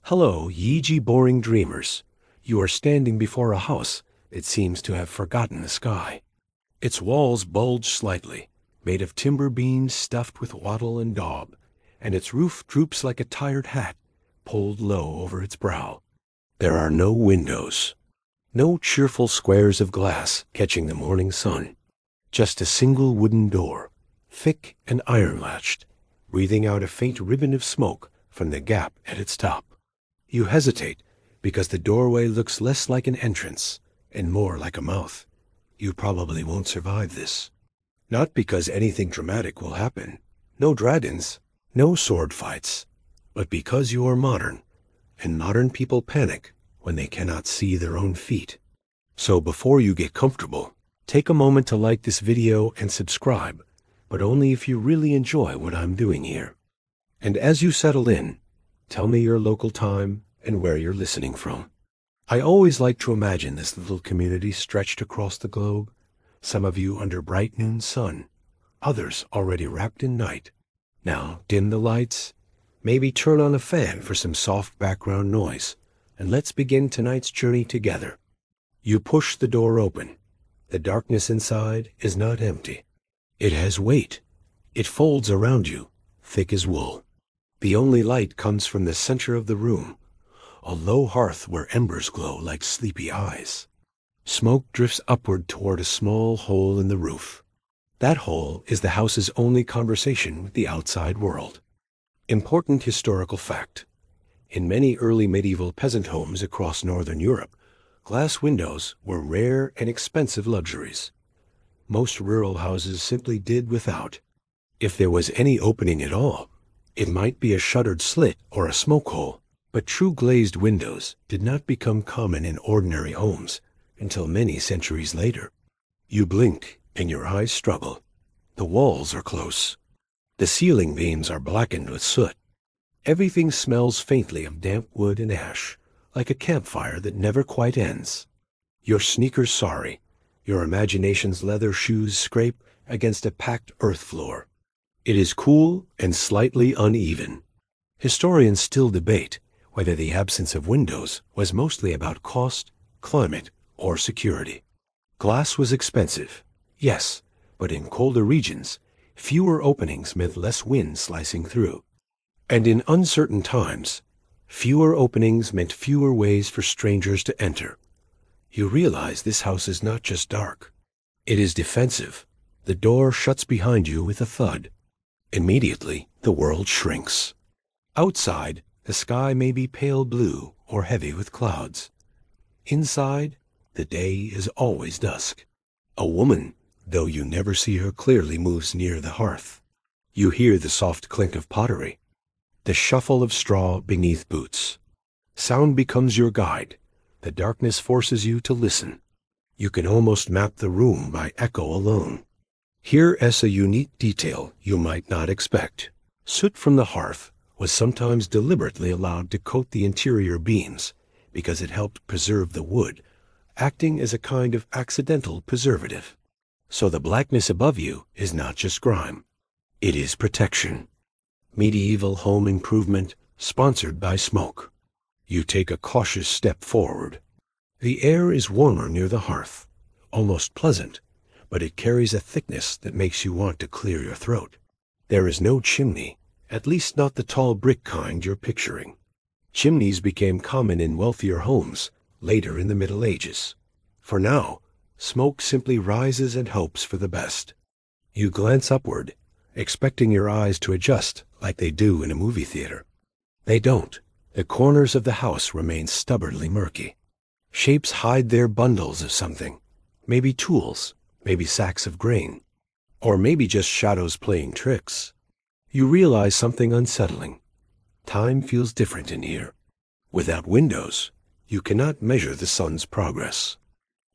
Hello, ye boring dreamers. You are standing before a house that seems to have forgotten the sky. Its walls bulge slightly, made of timber beams stuffed with wattle and daub, and its roof droops like a tired hat pulled low over its brow. There are no windows, no cheerful squares of glass catching the morning sun, just a single wooden door, thick and iron-latched, breathing out a faint ribbon of smoke from the gap at its top. You hesitate because the doorway looks less like an entrance and more like a mouth. You probably won't survive this. Not because anything dramatic will happen, no dragons, no sword fights, but because you are modern, and modern people panic when they cannot see their own feet. So before you get comfortable, take a moment to like this video and subscribe, but only if you really enjoy what I'm doing here. And as you settle in, tell me your local time and where you're listening from. I always like to imagine this little community stretched across the globe, some of you under bright noon sun, others already wrapped in night. Now dim the lights, maybe turn on a fan for some soft background noise, and let's begin tonight's journey together. You push the door open. The darkness inside is not empty. It has weight. It folds around you, thick as wool. The only light comes from the center of the room, a low hearth where embers glow like sleepy eyes. Smoke drifts upward toward a small hole in the roof. That hole is the house's only conversation with the outside world. Important historical fact. In many early medieval peasant homes across northern Europe, glass windows were rare and expensive luxuries. Most rural houses simply did without. If there was any opening at all, it might be a shuttered slit or a smoke hole, but true glazed windows did not become common in ordinary homes until many centuries later. You blink and your eyes struggle. The walls are close. The ceiling beams are blackened with soot. Everything smells faintly of damp wood and ash, like a campfire that never quite ends. Your sneakers sorry. Your imagination's leather shoes scrape against a packed earth floor. It is cool and slightly uneven. Historians still debate whether the absence of windows was mostly about cost, climate, or security. Glass was expensive, yes, but in colder regions, fewer openings meant less wind slicing through. And in uncertain times, fewer openings meant fewer ways for strangers to enter. You realize this house is not just dark. It is defensive. The door shuts behind you with a thud. Immediately, the world shrinks. Outside, the sky may be pale blue or heavy with clouds. Inside, the day is always dusk. A woman, though you never see her clearly, moves near the hearth. You hear the soft clink of pottery, the shuffle of straw beneath boots. Sound becomes your guide. The darkness forces you to listen. You can almost map the room by echo alone. Here is a unique detail you might not expect. Soot from the hearth was sometimes deliberately allowed to coat the interior beams because it helped preserve the wood, acting as a kind of accidental preservative. So the blackness above you is not just grime. It is protection. Medieval home improvement sponsored by smoke. You take a cautious step forward. The air is warmer near the hearth, almost pleasant, but it carries a thickness that makes you want to clear your throat. There is no chimney, at least not the tall brick kind you're picturing. Chimneys became common in wealthier homes later in the Middle Ages. For now, smoke simply rises and hopes for the best. You glance upward, expecting your eyes to adjust like they do in a movie theater. They don't. The corners of the house remain stubbornly murky. Shapes hide their bundles of something. Maybe tools, maybe sacks of grain, or maybe just shadows playing tricks. You realize something unsettling. Time feels different in here. Without windows, you cannot measure the sun's progress.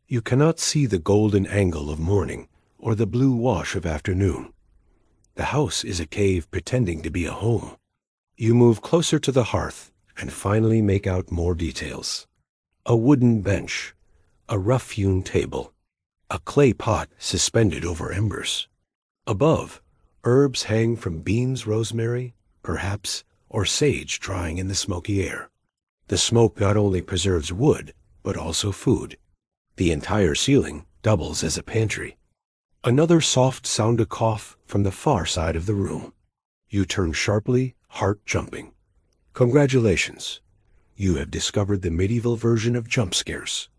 You cannot see the golden angle of morning or the blue wash of afternoon. The house is a cave pretending to be a home. You move closer to the hearth and finally make out more details. A wooden bench, a rough-hewn table, a clay pot suspended over embers. Above, herbs hang from beams, rosemary, perhaps, or sage drying in the smoky air. The smoke not only preserves wood, but also food. The entire ceiling doubles as a pantry. Another soft sound of cough from the far side of the room. You turn sharply, heart jumping. Congratulations. You have discovered the medieval version of jump scares.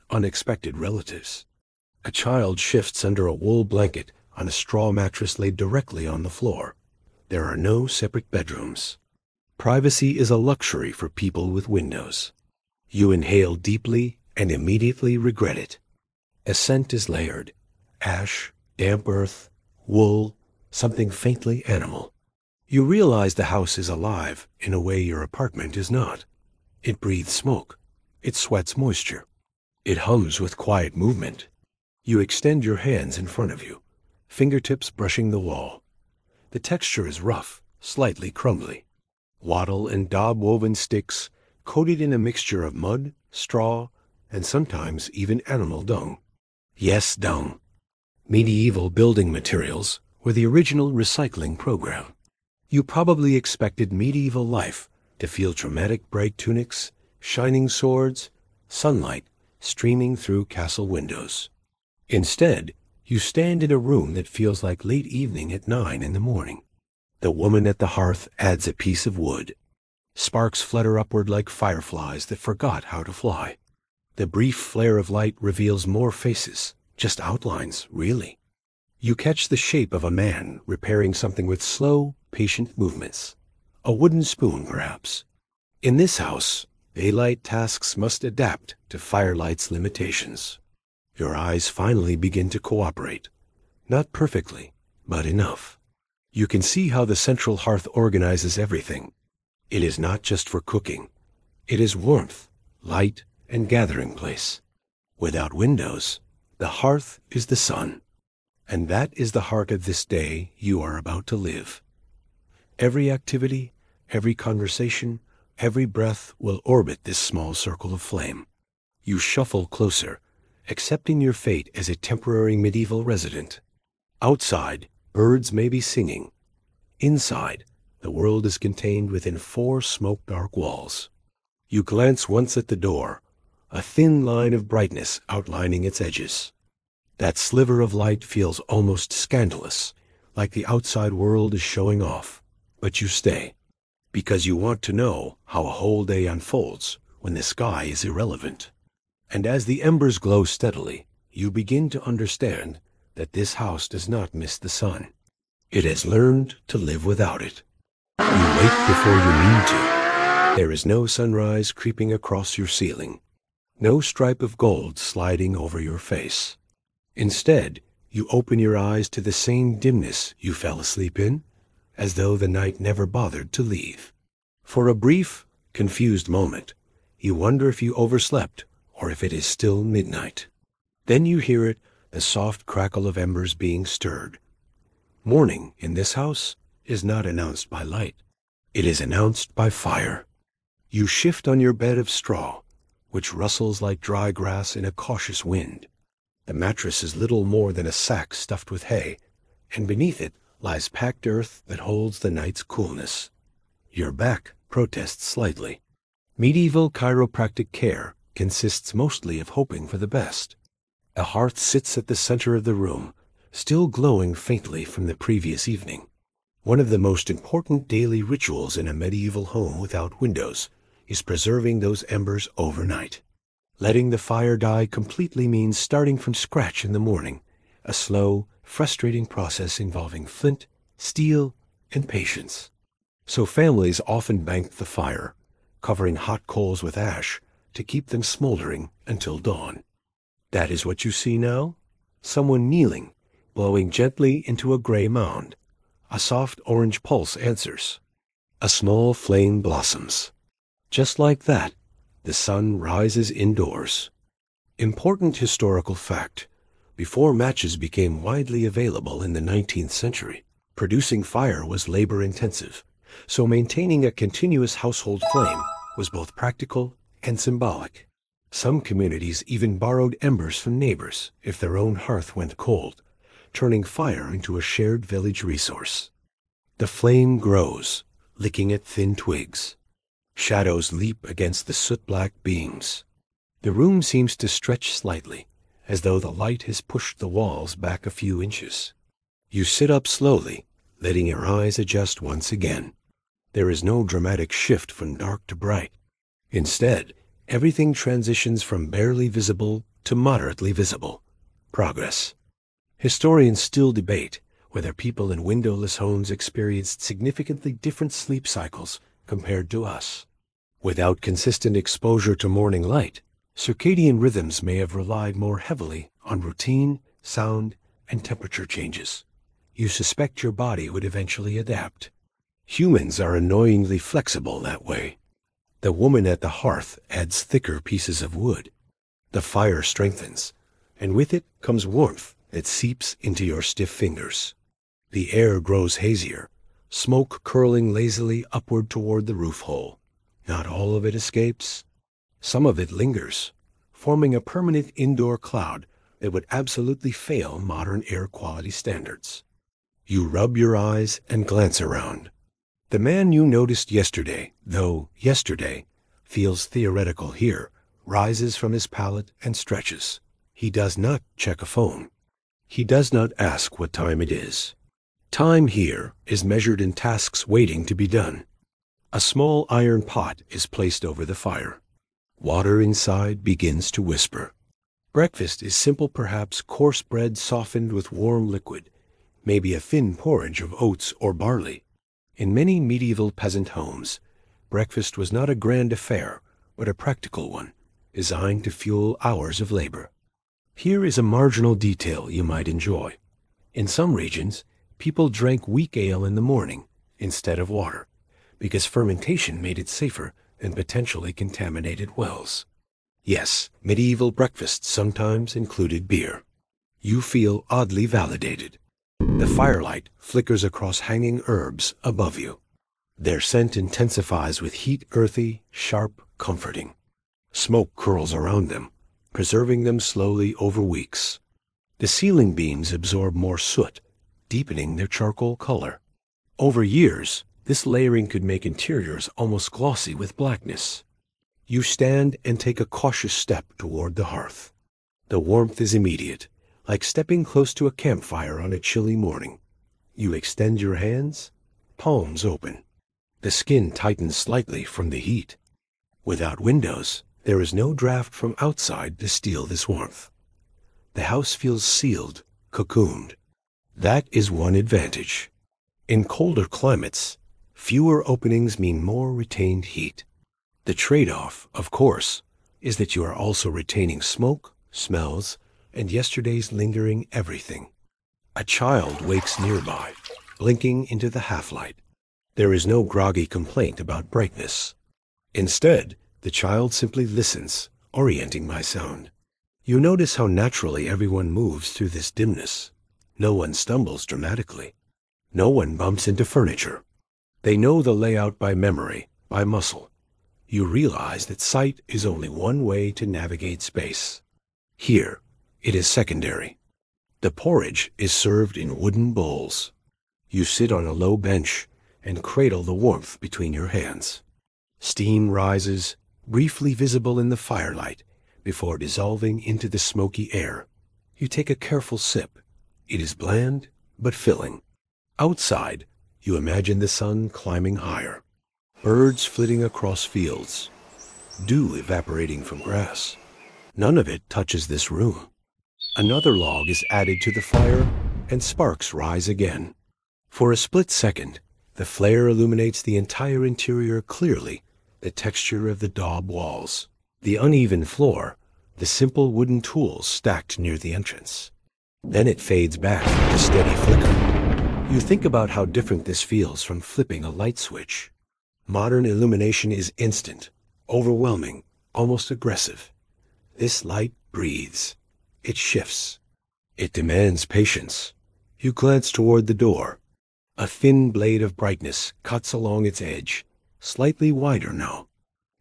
Unexpected relatives. A child shifts under a wool blanket on a straw mattress laid directly on the floor. There are no separate bedrooms. Privacy is a luxury for people with windows. You inhale deeply and immediately regret it. A scent is layered. Ash, damp earth, wool, something faintly animal. You realize the house is alive in a way your apartment is not. It breathes smoke. It sweats moisture. It hums with quiet movement. You extend your hands in front of you, fingertips brushing the wall. The texture is rough, slightly crumbly. Wattle and daub-woven sticks coated in a mixture of mud, straw, and sometimes even animal dung. Yes, dung. Medieval building materials were the original recycling program. You probably expected medieval life to feel dramatic bright tunics, shining swords, sunlight streaming through castle windows. Instead, you stand in a room that feels like late evening at 9 in the morning. The woman at the hearth adds a piece of wood. Sparks flutter upward like fireflies that forgot how to fly. The brief flare of light reveals more faces, just outlines, really. You catch the shape of a man repairing something with slow, patient movements. A wooden spoon, perhaps. In this house, daylight tasks must adapt to firelight's limitations. Your eyes finally begin to cooperate. Not perfectly, but enough. You can see how the central hearth organizes everything. It is not just for cooking. It is warmth, light, and gathering place. Without windows, the hearth is the sun. And that is the heart of this day you are about to live. Every activity, every conversation, every breath will orbit this small circle of flame. You shuffle closer, accepting your fate as a temporary medieval resident. Outside, birds may be singing. Inside, the world is contained within 4 smoke-dark walls. You glance once at the door, a thin line of brightness outlining its edges. That sliver of light feels almost scandalous, like the outside world is showing off. But you stay, because you want to know how a whole day unfolds when the sky is irrelevant. And as the embers glow steadily, you begin to understand that this house does not miss the sun. It has learned to live without it. You wake before you mean to. There is no sunrise creeping across your ceiling, no stripe of gold sliding over your face. Instead, you open your eyes to the same dimness you fell asleep in, as though the night never bothered to leave. For a brief, confused moment, you wonder if you overslept or if it is still midnight. Then you hear it, the soft crackle of embers being stirred. Morning in this house is not announced by light. It is announced by fire. You shift on your bed of straw, which rustles like dry grass in a cautious wind. The mattress is little more than a sack stuffed with hay, and beneath it lies packed earth that holds the night's coolness. Your back protests slightly. Medieval chiropractic care consists mostly of hoping for the best. A hearth sits at the center of the room, still glowing faintly from the previous evening. One of the most important daily rituals in a medieval home without windows is preserving those embers overnight. Letting the fire die completely means starting from scratch in the morning, a slow, frustrating process involving flint, steel, and patience. So families often bank the fire, covering hot coals with ash to keep them smoldering until dawn. That is what you see now? Someone kneeling, blowing gently into a gray mound. A soft orange pulse answers. A small flame blossoms. Just like that, the sun rises indoors. Important historical fact. Before matches became widely available in the 19th century, producing fire was labor-intensive, so maintaining a continuous household flame was both practical and symbolic. Some communities even borrowed embers from neighbors if their own hearth went cold, turning fire into a shared village resource. The flame grows, licking at thin twigs. Shadows leap against the soot-black beams. The room seems to stretch slightly, as though the light has pushed the walls back a few inches. You sit up slowly, letting your eyes adjust once again. There is no dramatic shift from dark to bright. Instead, everything transitions from barely visible to moderately visible. Progress. Historians still debate whether people in windowless homes experienced significantly different sleep cycles compared to us. Without consistent exposure to morning light, circadian rhythms may have relied more heavily on routine, sound, and temperature changes. You suspect your body would eventually adapt. Humans are annoyingly flexible that way. The woman at the hearth adds thicker pieces of wood. The fire strengthens, and with it comes warmth that seeps into your stiff fingers. The air grows hazier, smoke curling lazily upward toward the roof hole. Not all of it escapes. Some of it lingers, forming a permanent indoor cloud that would absolutely fail modern air quality standards. You rub your eyes and glance around. The man you noticed yesterday, though yesterday feels theoretical here, rises from his pallet and stretches. He does not check a phone. He does not ask what time it is. Time here is measured in tasks waiting to be done. A small iron pot is placed over the fire. Water inside begins to whisper. Breakfast is simple, perhaps coarse bread softened with warm liquid, maybe a thin porridge of oats or barley. In many medieval peasant homes, breakfast was not a grand affair, but a practical one, designed to fuel hours of labor. Here is a marginal detail you might enjoy. In some regions, people drank weak ale in the morning instead of water, because fermentation made it safer than potentially contaminated wells. Yes, medieval breakfasts sometimes included beer. You feel oddly validated. The firelight flickers across hanging herbs above you. Their scent intensifies with heat, earthy, sharp, comforting. Smoke curls around them, preserving them slowly over weeks. The ceiling beams absorb more soot, deepening their charcoal color. Over years, this layering could make interiors almost glossy with blackness. You stand and take a cautious step toward the hearth. The warmth is immediate, like stepping close to a campfire on a chilly morning. You extend your hands, palms open. The skin tightens slightly from the heat. Without windows, there is no draft from outside to steal this warmth. The house feels sealed, cocooned. That is one advantage. In colder climates, fewer openings mean more retained heat. The trade-off, of course, is that you are also retaining smoke, smells, and yesterday's lingering everything. A child wakes nearby, blinking into the half-light. There is no groggy complaint about brightness. Instead, the child simply listens, orienting my sound. You notice how naturally everyone moves through this dimness. No one stumbles dramatically. No one bumps into furniture. They know the layout by memory, by muscle. You realize that sight is only one way to navigate space. Here, it is secondary. The porridge is served in wooden bowls. You sit on a low bench and cradle the warmth between your hands. Steam rises, briefly visible in the firelight, before dissolving into the smoky air. You take a careful sip. It is bland, but filling. Outside, you imagine the sun climbing higher. Birds flitting across fields. Dew evaporating from grass. None of it touches this room. Another log is added to the fire, and sparks rise again. For a split second, the flare illuminates the entire interior clearly, the texture of the daub walls, the uneven floor, the simple wooden tools stacked near the entrance. Then it fades back to steady flicker. You think about how different this feels from flipping a light switch. Modern illumination is instant, overwhelming, almost aggressive. This light breathes. It shifts. It demands patience. You glance toward the door. A thin blade of brightness cuts along its edge, slightly wider now.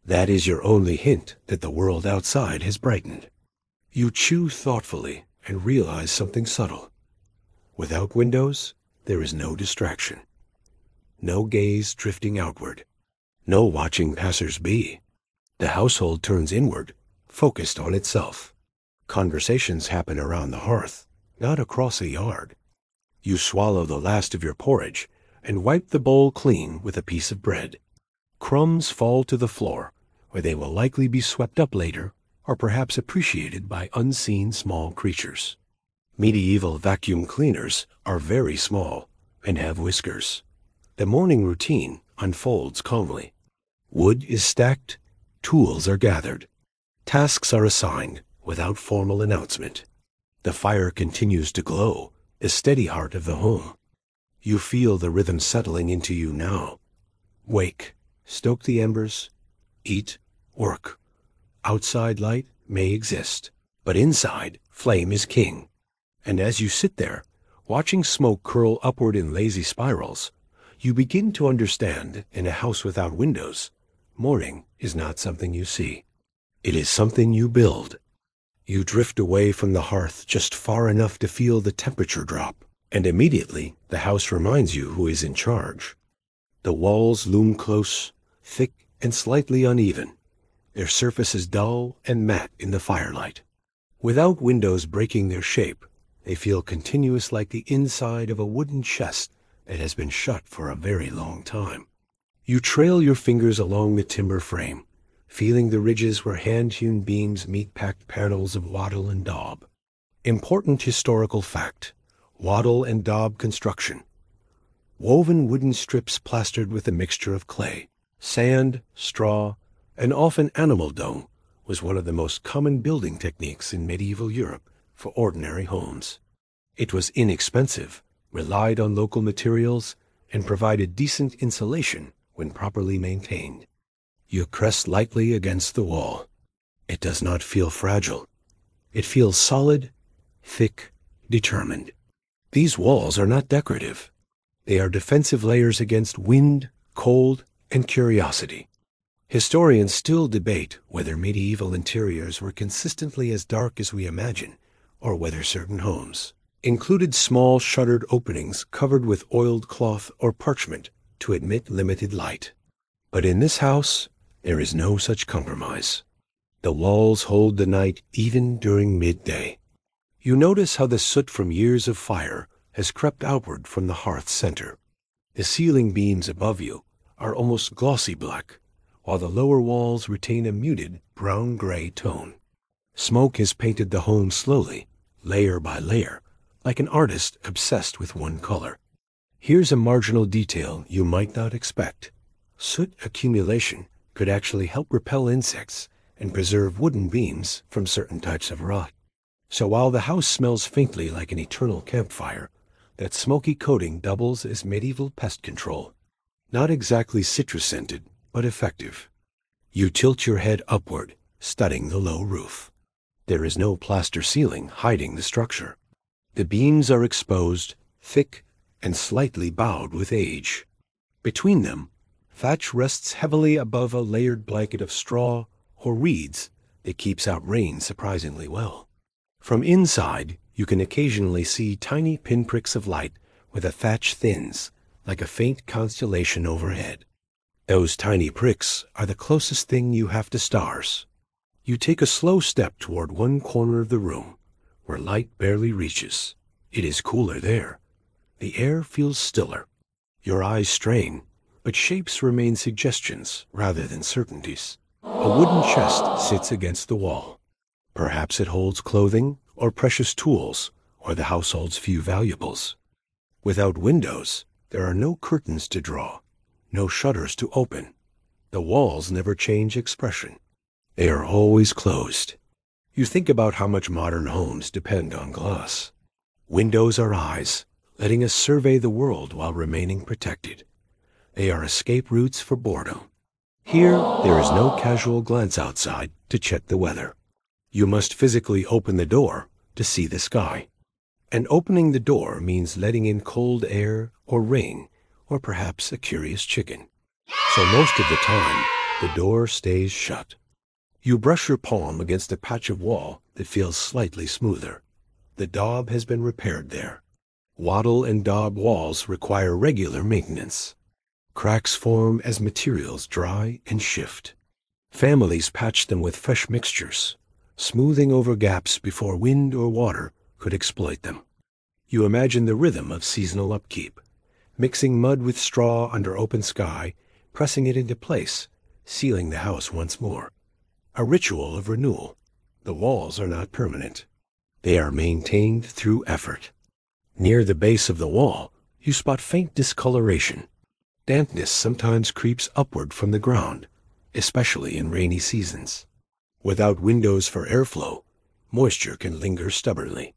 That is your only hint that the world outside has brightened. You chew thoughtfully and realize something subtle. Without windows, there is no distraction. No gaze drifting outward. No watching passers-by. The household turns inward, focused on itself. Conversations happen around the hearth, not across a yard. You swallow the last of your porridge and wipe the bowl clean with a piece of bread. Crumbs fall to the floor, where they will likely be swept up later or perhaps appreciated by unseen small creatures. Medieval vacuum cleaners are very small and have whiskers. The morning routine unfolds calmly. Wood is stacked, tools are gathered. Tasks are assigned without formal announcement. The fire continues to glow, the steady heart of the home. You feel the rhythm settling into you now. Wake, stoke the embers, eat, work. Outside light may exist, but inside, flame is king. And as you sit there, watching smoke curl upward in lazy spirals, you begin to understand, in a house without windows, morning is not something you see. It is something you build. You drift away from the hearth just far enough to feel the temperature drop, and immediately the house reminds you who is in charge. The walls loom close, thick and slightly uneven. Their surface is dull and matte in the firelight. Without windows breaking their shape, they feel continuous, like the inside of a wooden chest that has been shut for a very long time. You trail your fingers along the timber frame, feeling the ridges where hand-hewn beams meet packed panels of wattle and daub. Important historical fact: wattle and daub construction. Woven wooden strips plastered with a mixture of clay, sand, straw, and often animal dung was one of the most common building techniques in medieval Europe for ordinary homes. It was inexpensive, relied on local materials, and provided decent insulation when properly maintained. You press lightly against the wall. It does not feel fragile. It feels solid, thick, determined. These walls are not decorative. They are defensive layers against wind, cold, and curiosity. Historians still debate whether medieval interiors were consistently as dark as we imagine, or whether certain homes included small shuttered openings covered with oiled cloth or parchment to admit limited light. But in this house, there is no such compromise. The walls hold the night even during midday. You notice how the soot from years of fire has crept outward from the hearth center. The ceiling beams above you are almost glossy black, while the lower walls retain a muted brown-gray tone. Smoke has painted the home slowly, layer by layer, like an artist obsessed with one color. Here's a marginal detail you might not expect. Soot accumulation could actually help repel insects and preserve wooden beams from certain types of rot. So while the house smells faintly like an eternal campfire, that smoky coating doubles as medieval pest control. Not exactly citrus-scented, but effective. You tilt your head upward, studying the low roof. There is no plaster ceiling hiding the structure. The beams are exposed, thick, and slightly bowed with age. Between them, thatch rests heavily above a layered blanket of straw or reeds that keeps out rain surprisingly well. From inside, you can occasionally see tiny pinpricks of light where the thatch thins, like a faint constellation overhead. Those tiny pricks are the closest thing you have to stars. You take a slow step toward one corner of the room, where light barely reaches. It is cooler there. The air feels stiller. Your eyes strain, but shapes remain suggestions rather than certainties. A wooden chest sits against the wall. Perhaps it holds clothing or precious tools or the household's few valuables. Without windows, there are no curtains to draw, no shutters to open. The walls never change expression. They are always closed. You think about how much modern homes depend on glass. Windows are eyes, letting us survey the world while remaining protected. They are escape routes for boredom. Here, there is no casual glance outside to check the weather. You must physically open the door to see the sky. And opening the door means letting in cold air or rain, or perhaps a curious chicken. So most of the time, the door stays shut. You brush your palm against a patch of wall that feels slightly smoother. The daub has been repaired there. Wattle and daub walls require regular maintenance. Cracks form as materials dry and shift. Families patch them with fresh mixtures, smoothing over gaps before wind or water could exploit them. You imagine the rhythm of seasonal upkeep, mixing mud with straw under open sky, pressing it into place, sealing the house once more. A ritual of renewal. The walls are not permanent. They are maintained through effort. Near the base of the wall, you spot faint discoloration. Dampness sometimes creeps upward from the ground, especially in rainy seasons. Without windows for airflow, moisture can linger stubbornly.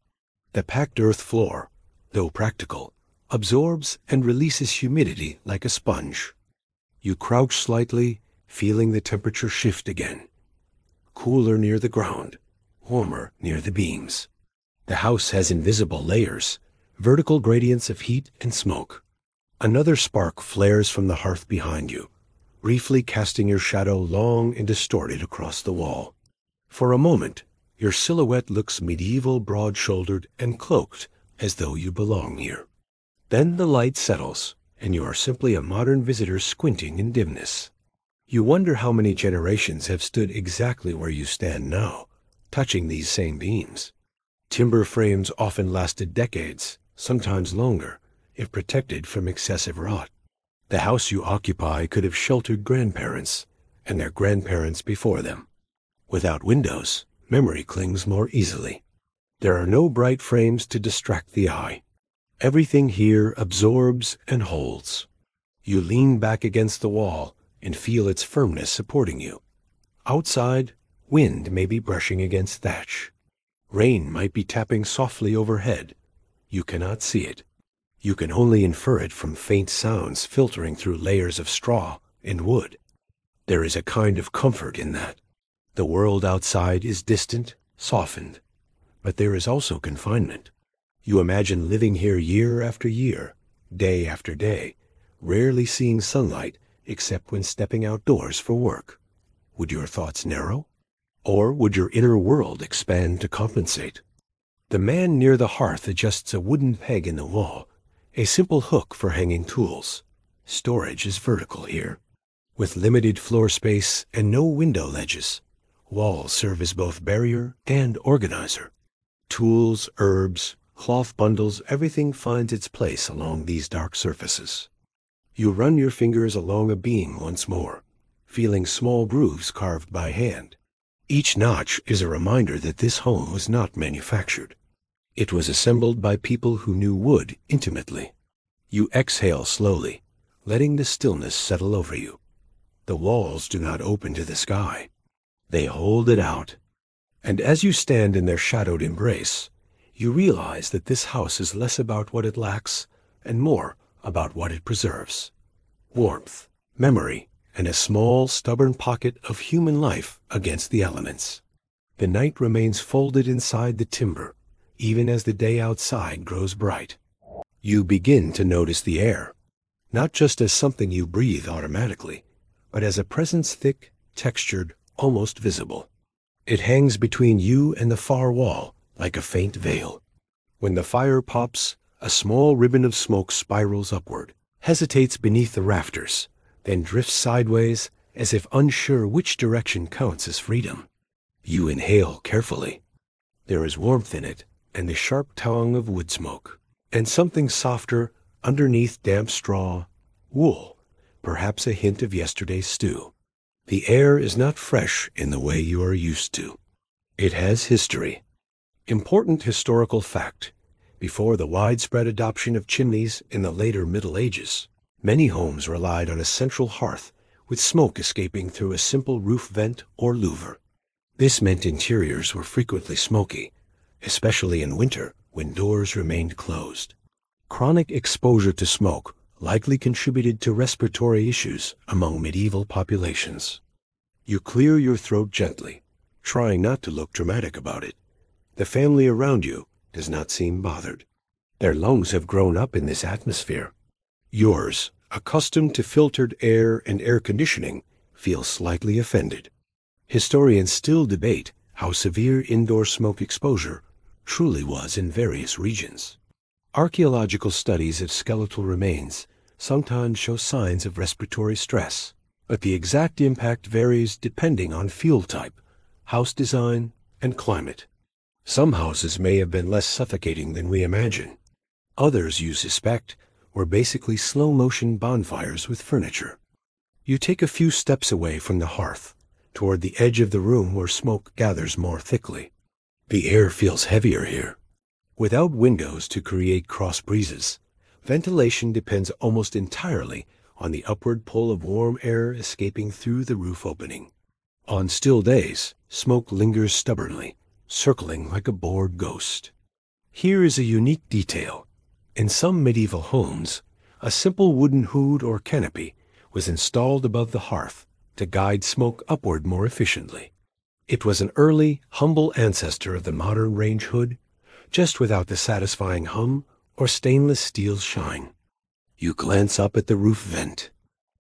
The packed earth floor, though practical, absorbs and releases humidity like a sponge. You crouch slightly, feeling the temperature shift again. Cooler near the ground, warmer near the beams. The house has invisible layers, vertical gradients of heat and smoke. Another spark flares from the hearth behind you, briefly casting your shadow long and distorted across the wall. For a moment, your silhouette looks medieval, broad-shouldered, and cloaked, as though you belong here. Then the light settles, and you are simply a modern visitor squinting in dimness. You wonder how many generations have stood exactly where you stand now, touching these same beams. Timber frames often lasted decades, sometimes longer, if protected from excessive rot. The house you occupy could have sheltered grandparents, and their grandparents before them. Without windows, memory clings more easily. There are no bright frames to distract the eye. Everything here absorbs and holds. You lean back against the wall and feel its firmness supporting you. Outside, wind may be brushing against thatch. Rain might be tapping softly overhead. You cannot see it. You can only infer it from faint sounds filtering through layers of straw and wood. There is a kind of comfort in that. The world outside is distant, softened, but there is also confinement. You imagine living here year after year, day after day, rarely seeing sunlight except when stepping outdoors for work. Would your thoughts narrow? Or would your inner world expand to compensate? The man near the hearth adjusts a wooden peg in the wall, a simple hook for hanging tools. Storage is vertical here. With limited floor space and no window ledges, walls serve as both barrier and organizer. Tools, herbs, cloth bundles, everything finds its place along these dark surfaces. You run your fingers along a beam once more, feeling small grooves carved by hand. Each notch is a reminder that this home was not manufactured. It was assembled by people who knew wood intimately. You exhale slowly, letting the stillness settle over you. The walls do not open to the sky. They hold it out. And as you stand in their shadowed embrace, you realize that this house is less about what it lacks and more about what it preserves. Warmth, memory, and a small, stubborn pocket of human life against the elements. The night remains folded inside the timber, even as the day outside grows bright. You begin to notice the air, not just as something you breathe automatically, but as a presence thick, textured, almost visible. It hangs between you and the far wall like a faint veil. When the fire pops, a small ribbon of smoke spirals upward, hesitates beneath the rafters, then drifts sideways as if unsure which direction counts as freedom. You inhale carefully. There is warmth in it, and the sharp tongue of wood smoke, and something softer underneath damp straw, wool, perhaps a hint of yesterday's stew. The air is not fresh in the way you are used to. It has history. Important historical fact. Before the widespread adoption of chimneys in the later Middle Ages, many homes relied on a central hearth with smoke escaping through a simple roof vent or louver. This meant interiors were frequently smoky, especially in winter when doors remained closed. Chronic exposure to smoke likely contributed to respiratory issues among medieval populations. You clear your throat gently, trying not to look dramatic about it. The family around you does not seem bothered. Their lungs have grown up in this atmosphere. Yours, accustomed to filtered air and air conditioning, feels slightly offended. Historians still debate how severe indoor smoke exposure truly was in various regions. Archaeological studies of skeletal remains sometimes show signs of respiratory stress, but the exact impact varies depending on fuel type, house design, and climate. Some houses may have been less suffocating than we imagine. Others, you suspect, were basically slow-motion bonfires with furniture. You take a few steps away from the hearth, toward the edge of the room where smoke gathers more thickly. The air feels heavier here. Without windows to create cross breezes, ventilation depends almost entirely on the upward pull of warm air escaping through the roof opening. On still days, smoke lingers stubbornly, circling like a bored ghost. Here is a unique detail. In some medieval homes, a simple wooden hood or canopy was installed above the hearth to guide smoke upward more efficiently. It was an early, humble ancestor of the modern range hood, just without the satisfying hum or stainless steel shine. You glance up at the roof vent.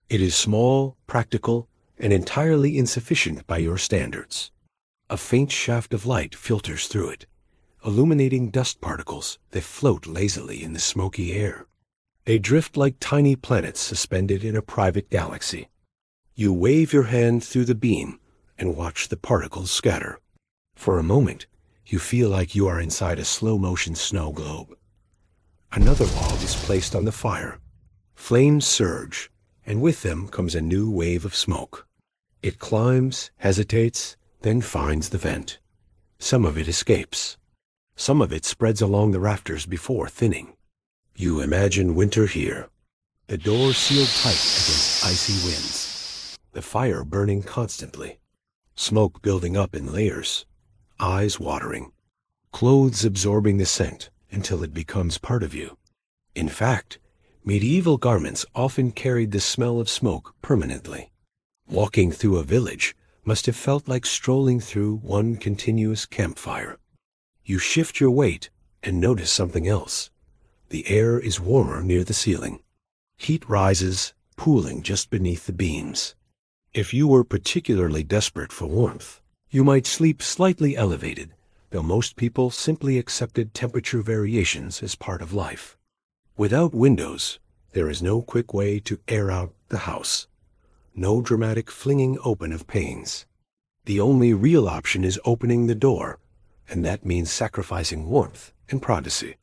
It is small, practical, and entirely insufficient by your standards. A faint shaft of light filters through it, illuminating dust particles that float lazily in the smoky air. They drift like tiny planets suspended in a private galaxy. You wave your hand through the beam and watch the particles scatter. For a moment, you feel like you are inside a slow-motion snow globe. Another log is placed on the fire. Flames surge, and with them comes a new wave of smoke. It climbs, hesitates, then finds the vent. Some of it escapes. Some of it spreads along the rafters before thinning. You imagine winter here. The door sealed tight against icy winds. The fire burning constantly. Smoke building up in layers. Eyes watering. Clothes absorbing the scent until it becomes part of you. In fact, medieval garments often carried the smell of smoke permanently. Walking through a village must have felt like strolling through one continuous campfire. You shift your weight and notice something else. The air is warmer near the ceiling. Heat rises, pooling just beneath the beams. If you were particularly desperate for warmth, you might sleep slightly elevated, though most people simply accepted temperature variations as part of life. Without windows, there is no quick way to air out the house. No dramatic flinging open of panes. The only real option is opening the door, and that means sacrificing warmth and privacy.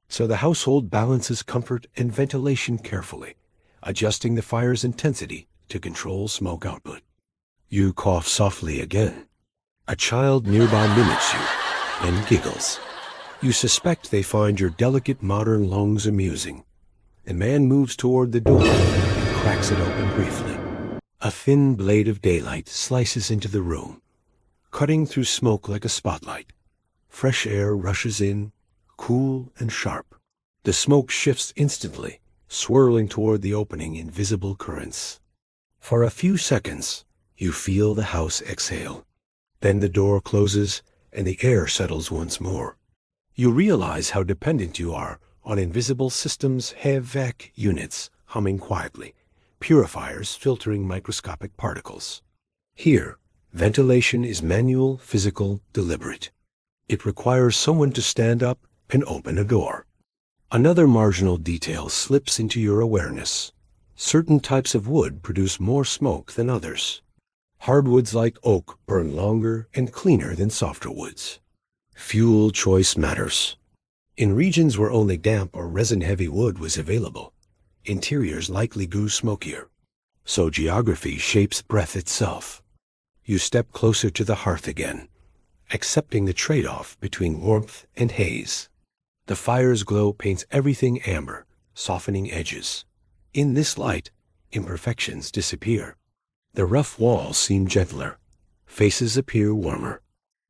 So the household balances comfort and ventilation carefully, adjusting the fire's intensity to control smoke output. You cough softly again. A child nearby mimics you, then giggles. You suspect they find your delicate modern lungs amusing. A man moves toward the door and cracks it open briefly. A thin blade of daylight slices into the room, cutting through smoke like a spotlight. Fresh air rushes in, cool and sharp. The smoke shifts instantly, swirling toward the opening in visible currents. For a few seconds, you feel the house exhale. Then the door closes and the air settles once more. You realize how dependent you are on invisible systems' HVAC units humming quietly, purifiers filtering microscopic particles. Here, ventilation is manual, physical, deliberate. It requires someone to stand up and open a door. Another marginal detail slips into your awareness. Certain types of wood produce more smoke than others. Hardwoods like oak burn longer and cleaner than softer woods. Fuel choice matters. In regions where only damp or resin-heavy wood was available, interiors likely grew smokier. So geography shapes breath itself. You step closer to the hearth again, accepting the trade-off between warmth and haze. The fire's glow paints everything amber, softening edges. In this light, imperfections disappear. The rough walls seem gentler. Faces appear warmer.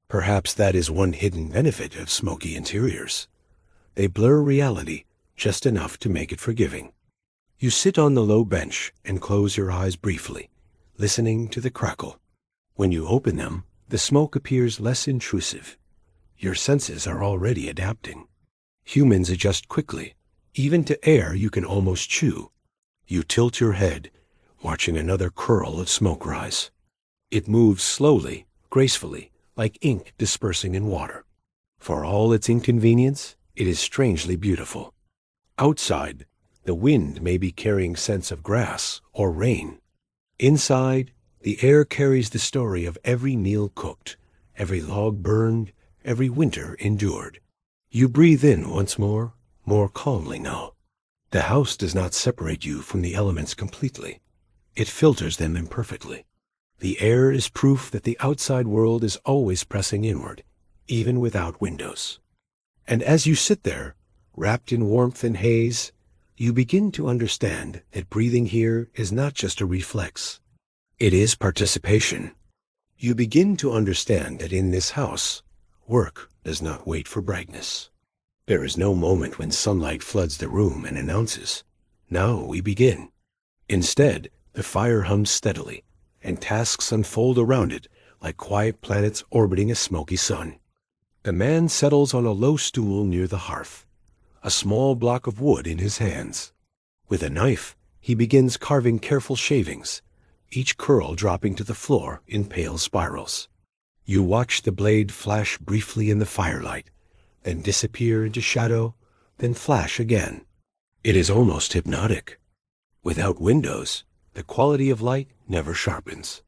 Perhaps that is one hidden benefit of smoky interiors. They blur reality just enough to make it forgiving. You sit on the low bench and close your eyes briefly, listening to the crackle. When you open them, the smoke appears less intrusive. Your senses are already adapting. Humans adjust quickly, even to air you can almost chew. You tilt your head, watching another curl of smoke rise. It moves slowly, gracefully, like ink dispersing in water. For all its inconvenience, it is strangely beautiful. Outside, The wind may be carrying scents of grass or rain. Inside, the air carries the story of every meal cooked, every log burned, every winter endured. You breathe in once more calmly now. The house does not separate you from the elements completely. It filters them imperfectly. The air is proof that the outside world is always pressing inward, even without windows. And as you sit there, wrapped in warmth and haze, you begin to understand that breathing here is not just a reflex. It is participation. You begin to understand that in this house, work does not wait for brightness. There is no moment when sunlight floods the room and announces, "Now we begin." Instead, the fire hums steadily, and tasks unfold around it like quiet planets orbiting a smoky sun. The man settles on a low stool near the hearth, a small block of wood in his hands. With a knife, he begins carving careful shavings, each curl dropping to the floor in pale spirals. You watch the blade flash briefly in the firelight, then disappear into shadow, then flash again. It is almost hypnotic. Without windows, the quality of light never sharpens.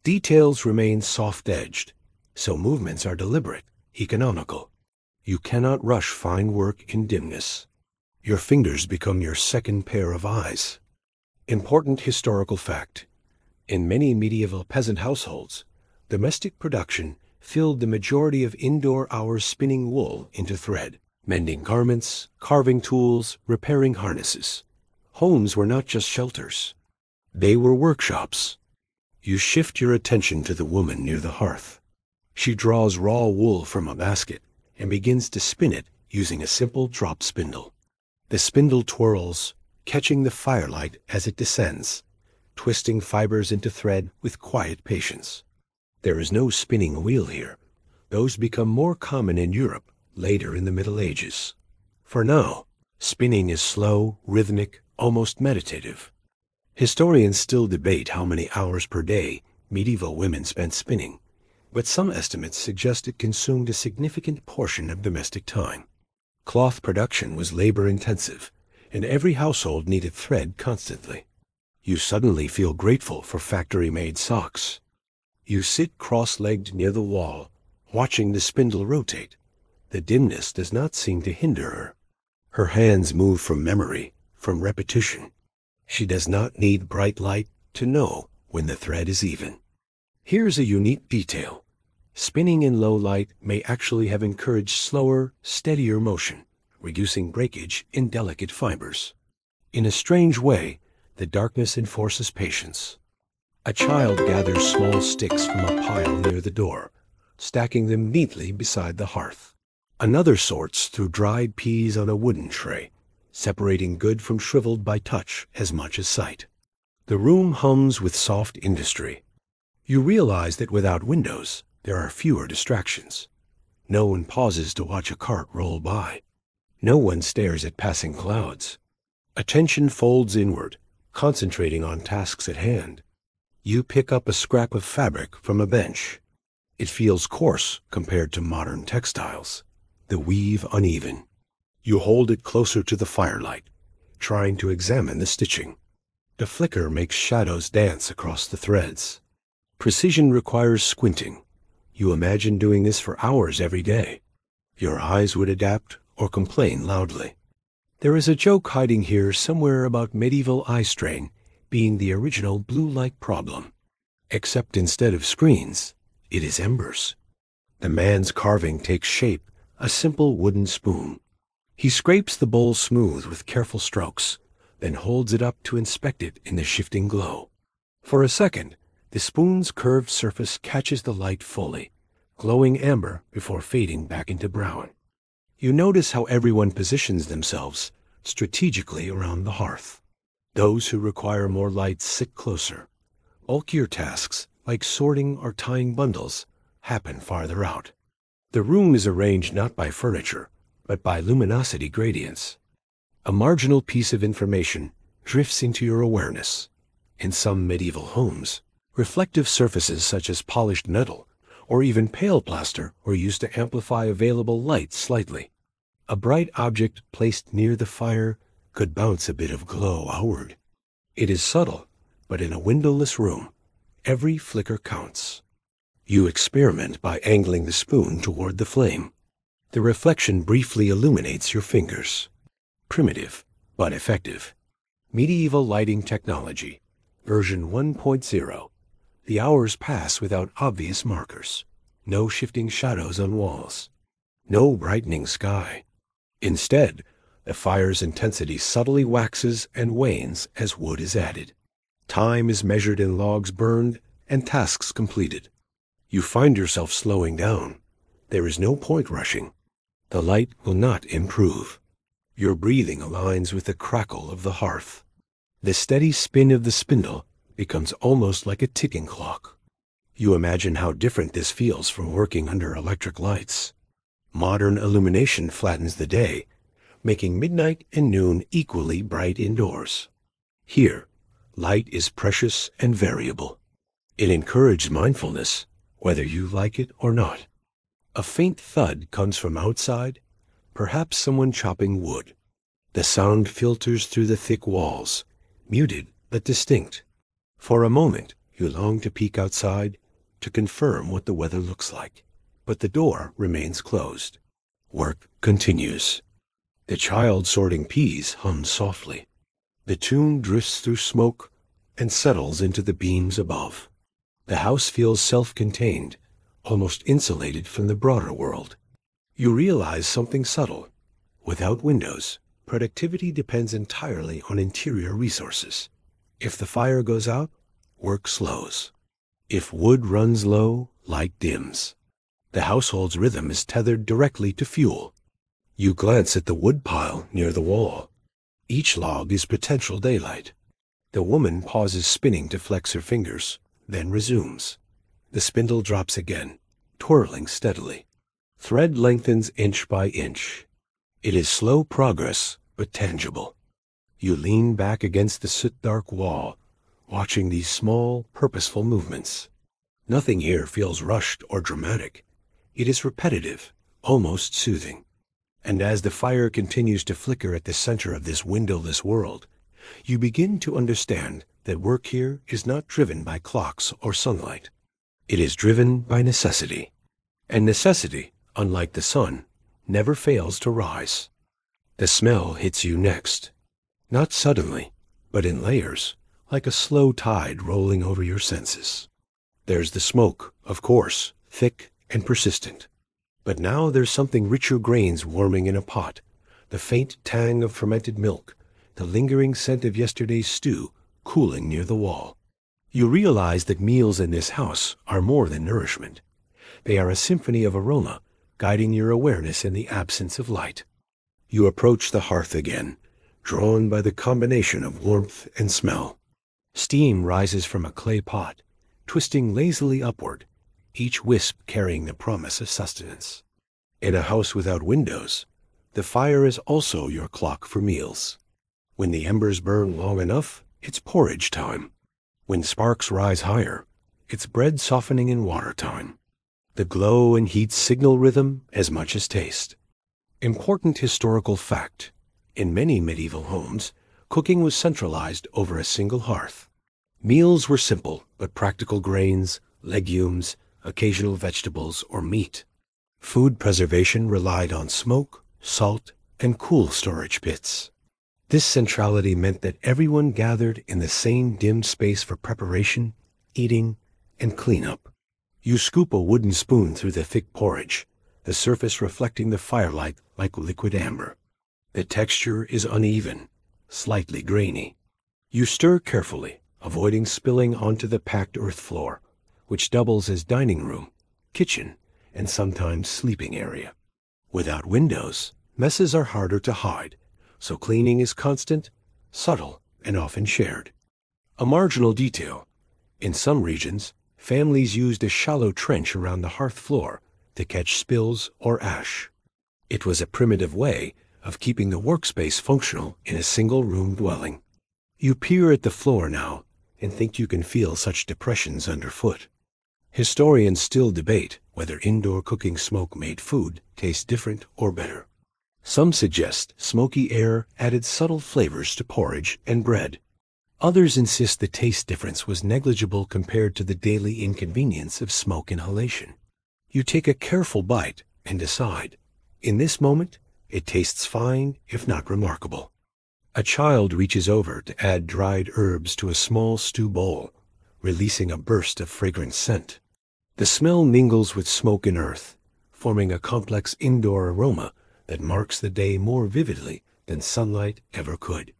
Details remain soft-edged, so movements are deliberate, economical. You cannot rush fine work in dimness. Your fingers become your second pair of eyes. Important historical fact. In many medieval peasant households, domestic production filled the majority of indoor hours spinning wool into thread, mending garments, carving tools, repairing harnesses. Homes were not just shelters. They were workshops. You shift your attention to the woman near the hearth. She draws raw wool from a basket and begins to spin it using a simple drop spindle. The spindle twirls, catching the firelight as it descends, twisting fibers into thread with quiet patience. There is no spinning wheel here. Those become more common in Europe later in the Middle Ages. For now, spinning is slow, rhythmic, almost meditative. Historians still debate how many hours per day medieval women spent spinning, but some estimates suggest it consumed a significant portion of domestic time. Cloth production was labor-intensive, and every household needed thread constantly. You suddenly feel grateful for factory-made socks. You sit cross-legged near the wall, watching the spindle rotate. The dimness does not seem to hinder her. Her hands move from memory, from repetition. She does not need bright light to know when the thread is even. Here's a unique detail. Spinning in low light may actually have encouraged slower, steadier motion, reducing breakage in delicate fibers. In a strange way, the darkness enforces patience. A child gathers small sticks from a pile near the door, stacking them neatly beside the hearth. Another sorts through dried peas on a wooden tray, separating good from shriveled by touch as much as sight. The room hums with soft industry. You realize that without windows, there are fewer distractions. No one pauses to watch a cart roll by. No one stares at passing clouds. Attention folds inward, concentrating on tasks at hand. You pick up a scrap of fabric from a bench. It feels coarse compared to modern textiles, the weave uneven. You hold it closer to the firelight, trying to examine the stitching. The flicker makes shadows dance across the threads. Precision requires squinting. You imagine doing this for hours every day. Your eyes would adapt or complain loudly. There is a joke hiding here somewhere about medieval eye strain being the original blue light problem. Except instead of screens, it is embers. The man's carving takes shape, a simple wooden spoon. He scrapes the bowl smooth with careful strokes, then holds it up to inspect it in the shifting glow. For a second, the spoon's curved surface catches the light fully, glowing amber before fading back into brown. You notice how everyone positions themselves strategically around the hearth. Those who require more light sit closer. Bulkier tasks, like sorting or tying bundles, happen farther out. The room is arranged not by furniture, but by luminosity gradients. A marginal piece of information drifts into your awareness. In some medieval homes, reflective surfaces such as polished metal or even pale plaster were used to amplify available light slightly. A bright object placed near the fire could bounce a bit of glow outward. It is subtle, but in a windowless room, every flicker counts. You experiment by angling the spoon toward the flame. The reflection briefly illuminates your fingers. Primitive, but effective. Medieval lighting technology, version 1.0. The hours pass without obvious markers. No shifting shadows on walls. No brightening sky. Instead, the fire's intensity subtly waxes and wanes as wood is added. Time is measured in logs burned and tasks completed. You find yourself slowing down. There is no point rushing. The light will not improve. Your breathing aligns with the crackle of the hearth. The steady spin of the spindle becomes almost like a ticking clock. You imagine how different this feels from working under electric lights. Modern illumination flattens the day, making midnight and noon equally bright indoors. Here, light is precious and variable. It encourages mindfulness, whether you like it or not. A faint thud comes from outside, perhaps someone chopping wood. The sound filters through the thick walls, muted but distinct. For a moment, you long to peek outside to confirm what the weather looks like, but the door remains closed. Work continues. The child sorting peas hums softly. The tune drifts through smoke and settles into the beams above. The house feels self-contained, almost insulated from the broader world. You realize something subtle. Without windows, productivity depends entirely on interior resources. If the fire goes out, work slows. If wood runs low, light dims. The household's rhythm is tethered directly to fuel. You glance at the wood pile near the wall. Each log is potential daylight. The woman pauses spinning to flex her fingers, then resumes. The spindle drops again, twirling steadily. Thread lengthens inch by inch. It is slow progress, but tangible. You lean back against the soot-dark wall, watching these small, purposeful movements. Nothing here feels rushed or dramatic. It is repetitive, almost soothing. And as the fire continues to flicker at the center of this windowless world, you begin to understand that work here is not driven by clocks or sunlight. It is driven by necessity. And necessity, unlike the sun, never fails to rise. The smell hits you next. Not suddenly, but in layers, like a slow tide rolling over your senses. There's the smoke, of course, thick and persistent. But now there's something richer grains warming in a pot, the faint tang of fermented milk, the lingering scent of yesterday's stew cooling near the wall. You realize that meals in this house are more than nourishment. They are a symphony of aroma, guiding your awareness in the absence of light. You approach the hearth again, drawn by the combination of warmth and smell. Steam rises from a clay pot, twisting lazily upward, each wisp carrying the promise of sustenance. In a house without windows, the fire is also your clock for meals. When the embers burn long enough, it's porridge time. When sparks rise higher, it's bread softening in water time. The glow and heat signal rhythm as much as taste. Important historical fact. In many medieval homes, cooking was centralized over a single hearth. Meals were simple but practical: grains, legumes, occasional vegetables, or meat. Food preservation relied on smoke, salt, and cool storage pits. This centrality meant that everyone gathered in the same dim space for preparation, eating, and cleanup. You scoop a wooden spoon through the thick porridge, the surface reflecting the firelight like liquid amber. The texture is uneven, slightly grainy. You stir carefully, avoiding spilling onto the packed earth floor, which doubles as dining room, kitchen, and sometimes sleeping area. Without windows, messes are harder to hide, so cleaning is constant, subtle, and often shared. A marginal detail. In some regions, families used a shallow trench around the hearth floor to catch spills or ash. It was a primitive way of keeping the workspace functional in a single-room dwelling. You peer at the floor now and think you can feel such depressions underfoot. Historians still debate whether indoor cooking smoke made food taste different or better. Some suggest smoky air added subtle flavors to porridge and bread. Others insist the taste difference was negligible compared to the daily inconvenience of smoke inhalation. You take a careful bite and decide, in this moment, it tastes fine, if not remarkable. A child reaches over to add dried herbs to a small stew bowl, releasing a burst of fragrant scent. The smell mingles with smoke and earth, forming a complex indoor aroma that marks the day more vividly than sunlight ever could.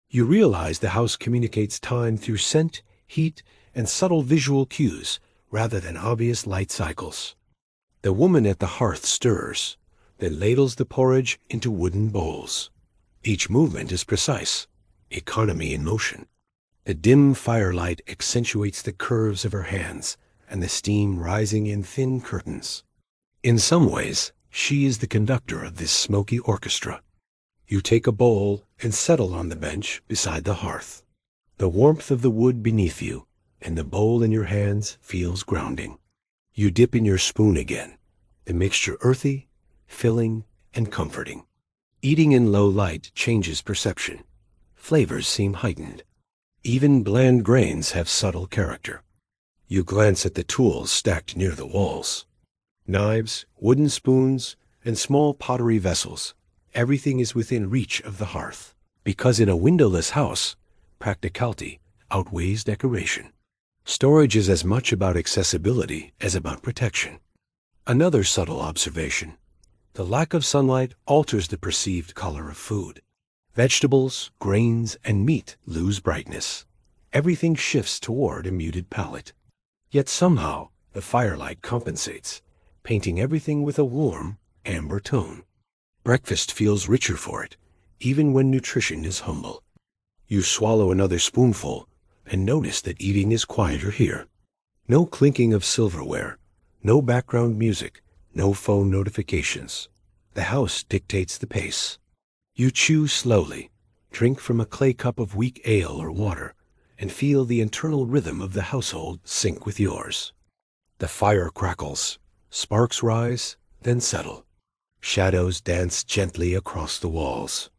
You realize the house communicates time through scent, heat, and subtle visual cues rather than obvious light cycles. The woman at the hearth stirs, then ladles the porridge into wooden bowls. Each movement is precise, economy in motion. The dim firelight accentuates the curves of her hands and the steam rising in thin curtains. In some ways, she is the conductor of this smoky orchestra. You take a bowl and settle on the bench beside the hearth. The warmth of the wood beneath you and the bowl in your hands feels grounding. You dip in your spoon again, the mixture earthy, filling, and comforting. Eating in low light changes perception. Flavors seem heightened. Even bland grains have subtle character. You glance at the tools stacked near the walls. Knives, wooden spoons, and small pottery vessels. Everything is within reach of the hearth. Because in a windowless house, practicality outweighs decoration. Storage is as much about accessibility as about protection. Another subtle observation. The lack of sunlight alters the perceived color of food. Vegetables, grains, and meat lose brightness. Everything shifts toward a muted palette. Yet somehow, the firelight compensates, painting everything with a warm, amber tone. Breakfast feels richer for it, even when nutrition is humble. You swallow another spoonful and notice that eating is quieter here. No clinking of silverware, no background music, no phone notifications. The house dictates the pace. You chew slowly, drink from a clay cup of weak ale or water, and feel the internal rhythm of the household sync with yours. The fire crackles, sparks rise, then settle. Shadows dance gently across the walls.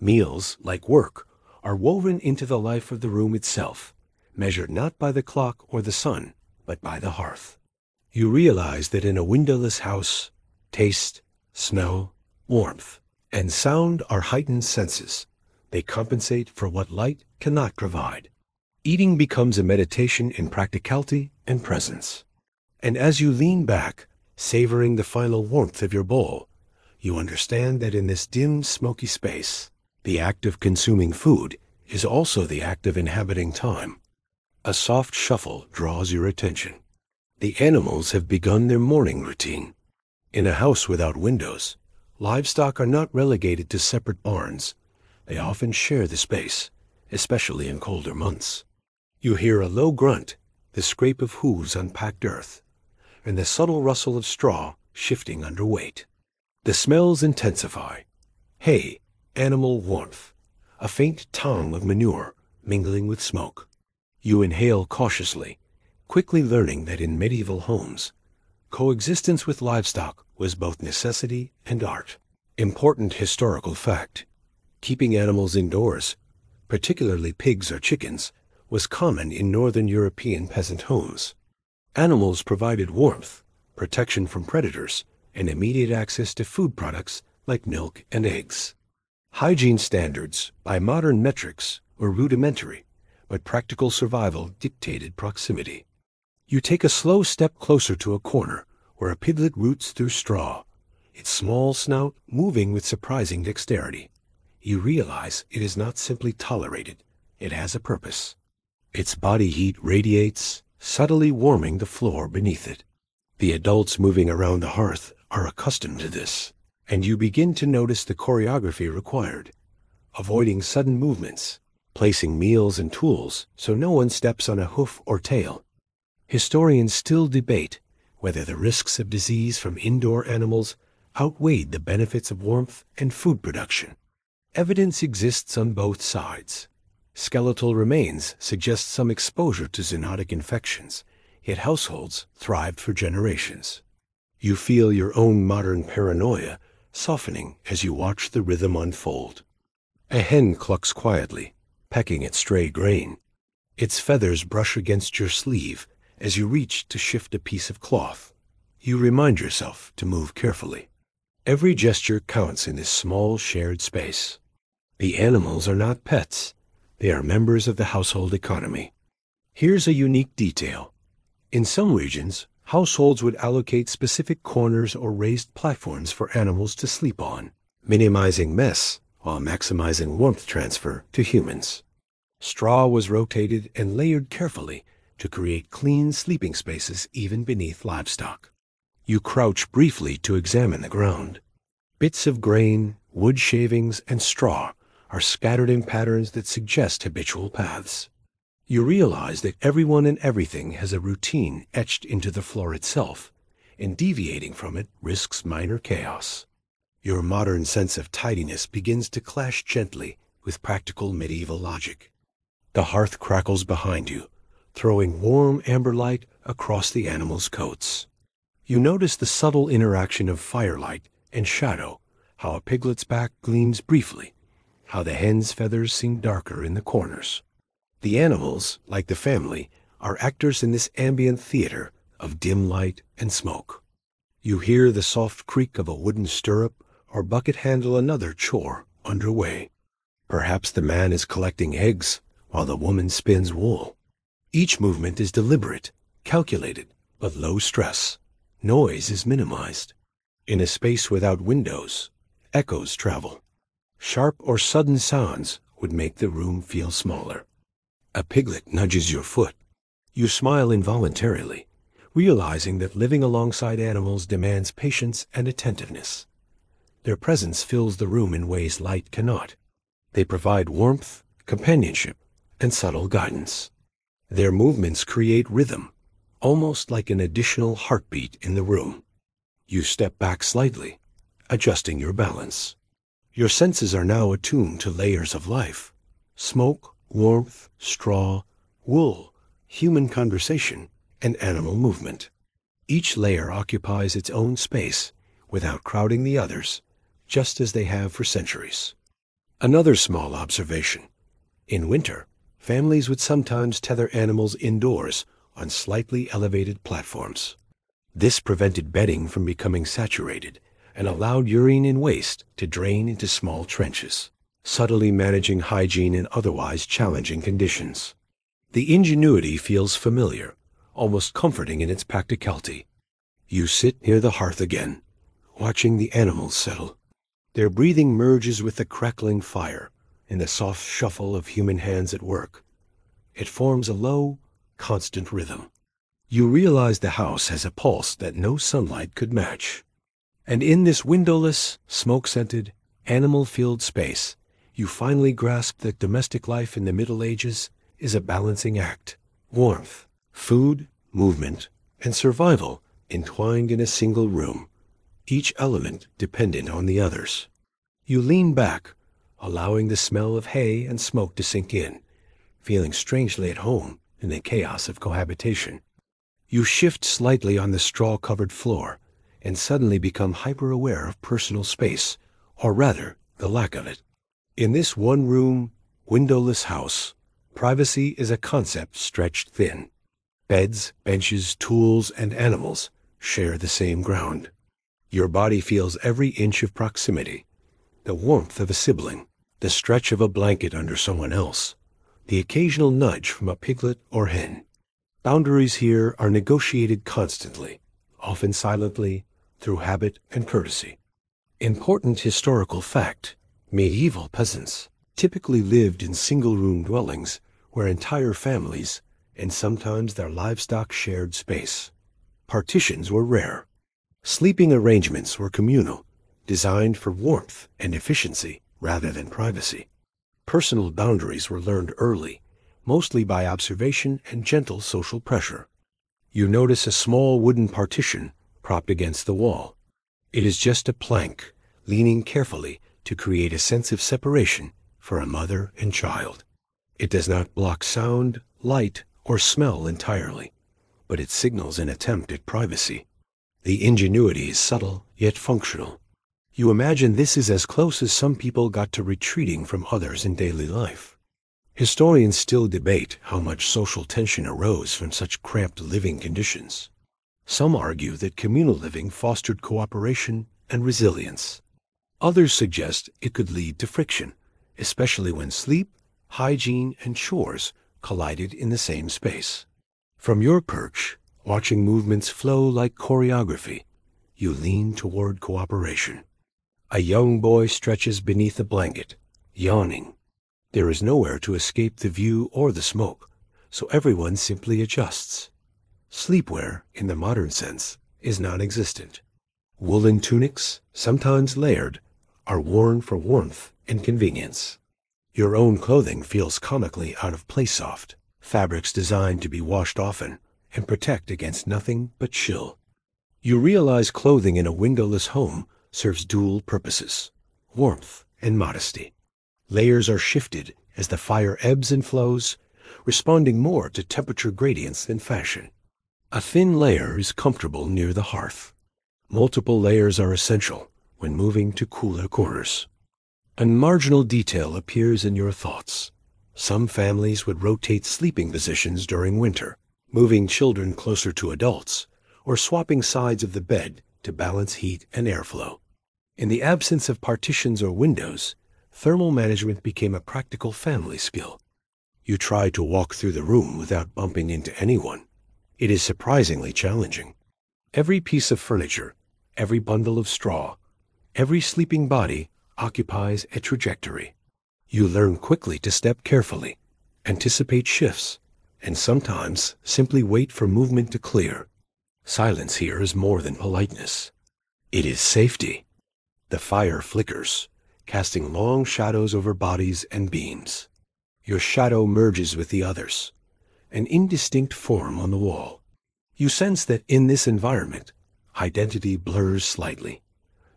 Meals, like work, are woven into the life of the room itself, measured not by the clock or the sun, but by the hearth. You realize that in a windowless house, taste, smell, warmth, and sound are heightened senses. They compensate for what light cannot provide. Eating becomes a meditation in practicality and presence. And as you lean back, savoring the final warmth of your bowl, you understand that in this dim, smoky space, the act of consuming food is also the act of inhabiting time. A soft shuffle draws your attention. The animals have begun their morning routine. In a house without windows, livestock are not relegated to separate barns. They often share the space, especially in colder months. You hear a low grunt, the scrape of hooves on packed earth, and the subtle rustle of straw shifting under weight. The smells intensify. Hay, animal warmth, a faint tang of manure mingling with smoke. You inhale cautiously, quickly learning that in medieval homes, coexistence with livestock was both necessity and art. Important historical fact. Keeping animals indoors, particularly pigs or chickens, was common in northern European peasant homes. Animals provided warmth, protection from predators, and immediate access to food products like milk and eggs. Hygiene standards, by modern metrics, were rudimentary, but practical survival dictated proximity. You take a slow step closer to a corner where a piglet roots through straw, its small snout moving with surprising dexterity. You realize it is not simply tolerated, it has a purpose. Its body heat radiates, subtly warming the floor beneath it. The adults moving around the hearth are accustomed to this, and you begin to notice the choreography required, avoiding sudden movements, placing meals and tools so no one steps on a hoof or tail. Historians still debate whether the risks of disease from indoor animals outweighed the benefits of warmth and food production. Evidence exists on both sides. Skeletal remains suggest some exposure to zoonotic infections, yet households thrived for generations. You feel your own modern paranoia softening as you watch the rhythm unfold. A hen clucks quietly, pecking at stray grain. Its feathers brush against your sleeve as you reach to shift a piece of cloth. You remind yourself to move carefully. Every gesture counts in this small shared space. The animals are not pets. They are members of the household economy. Here's a unique detail. In some regions, households would allocate specific corners or raised platforms for animals to sleep on, minimizing mess while maximizing warmth transfer to humans. Straw was rotated and layered carefully to create clean sleeping spaces even beneath livestock. You crouch briefly to examine the ground. Bits of grain, wood shavings, and straw are scattered in patterns that suggest habitual paths. You realize that everyone and everything has a routine etched into the floor itself, and deviating from it risks minor chaos. Your modern sense of tidiness begins to clash gently with practical medieval logic. The hearth crackles behind you, throwing warm amber light across the animals' coats. You notice the subtle interaction of firelight and shadow, how a piglet's back gleams briefly, how the hen's feathers seem darker in the corners. The animals, like the family, are actors in this ambient theater of dim light and smoke. You hear the soft creak of a wooden stirrup or bucket handle another chore underway. Perhaps the man is collecting eggs while the woman spins wool. Each movement is deliberate, calculated, but low stress. Noise is minimized. In a space without windows, echoes travel. Sharp or sudden sounds would make the room feel smaller. A piglet nudges your foot. You smile involuntarily, realizing that living alongside animals demands patience and attentiveness. Their presence fills the room in ways light cannot. They provide warmth, companionship, and subtle guidance. Their movements create rhythm, almost like an additional heartbeat in the room. You step back slightly, adjusting your balance. Your senses are now attuned to layers of life: smoke, warmth, straw, wool, human conversation, and animal movement. Each layer occupies its own space without crowding the others, just as they have for centuries. Another small observation. In winter, families would sometimes tether animals indoors on slightly elevated platforms. This prevented bedding from becoming saturated and allowed urine and waste to drain into small trenches, subtly managing hygiene in otherwise challenging conditions. The ingenuity feels familiar, almost comforting in its practicality. You sit near the hearth again, watching the animals settle. Their breathing merges with the crackling fire and the soft shuffle of human hands at work. It forms a low, constant rhythm. You realize the house has a pulse that no sunlight could match. And in this windowless, smoke-scented, animal-filled space, you finally grasp that domestic life in the Middle Ages is a balancing act. Warmth, food, movement, and survival entwined in a single room, each element dependent on the others. You lean back, allowing the smell of hay and smoke to sink in, feeling strangely at home in the chaos of cohabitation. You shift slightly on the straw-covered floor and suddenly become hyper-aware of personal space, or rather, the lack of it. In this one-room, windowless house, privacy is a concept stretched thin. Beds, benches, tools, and animals share the same ground. Your body feels every inch of proximity: the warmth of a sibling, the stretch of a blanket under someone else, the occasional nudge from a piglet or hen. Boundaries here are negotiated constantly, often silently, through habit and courtesy. Important historical fact: medieval peasants typically lived in single-room dwellings where entire families and sometimes their livestock shared space. Partitions were rare. Sleeping arrangements were communal, designed for warmth and efficiency rather than privacy. Personal boundaries were learned early, mostly by observation and gentle social pressure. You notice a small wooden partition propped against the wall. It is just a plank, leaning carefully to create a sense of separation for a mother and child. It does not block sound, light, or smell entirely, but it signals an attempt at privacy. The ingenuity is subtle yet functional. You imagine this is as close as some people got to retreating from others in daily life. Historians still debate how much social tension arose from such cramped living conditions. Some argue that communal living fostered cooperation and resilience. Others suggest it could lead to friction, especially when sleep, hygiene, and chores collided in the same space. From your perch, watching movements flow like choreography, you lean toward cooperation. A young boy stretches beneath a blanket, yawning. There is nowhere to escape the view or the smoke, so everyone simply adjusts. Sleepwear, in the modern sense, is non-existent. Woolen tunics, sometimes layered, are worn for warmth and convenience. Your own clothing feels comically out of place soft, fabrics designed to be washed often and protect against nothing but chill. You realize clothing in a windowless home serves dual purposes, warmth and modesty. Layers are shifted as the fire ebbs and flows, responding more to temperature gradients than fashion. A thin layer is comfortable near the hearth. Multiple layers are essential when moving to cooler quarters. A marginal detail appears in your thoughts. Some families would rotate sleeping positions during winter, moving children closer to adults, or swapping sides of the bed to balance heat and airflow. In the absence of partitions or windows, thermal management became a practical family skill. You try to walk through the room without bumping into anyone. It is surprisingly challenging. Every piece of furniture, every bundle of straw, every sleeping body occupies a trajectory. You learn quickly to step carefully, anticipate shifts, and sometimes simply wait for movement to clear. Silence here is more than politeness. It is safety. The fire flickers, casting long shadows over bodies and beams. Your shadow merges with the others, an indistinct form on the wall. You sense that in this environment, identity blurs slightly.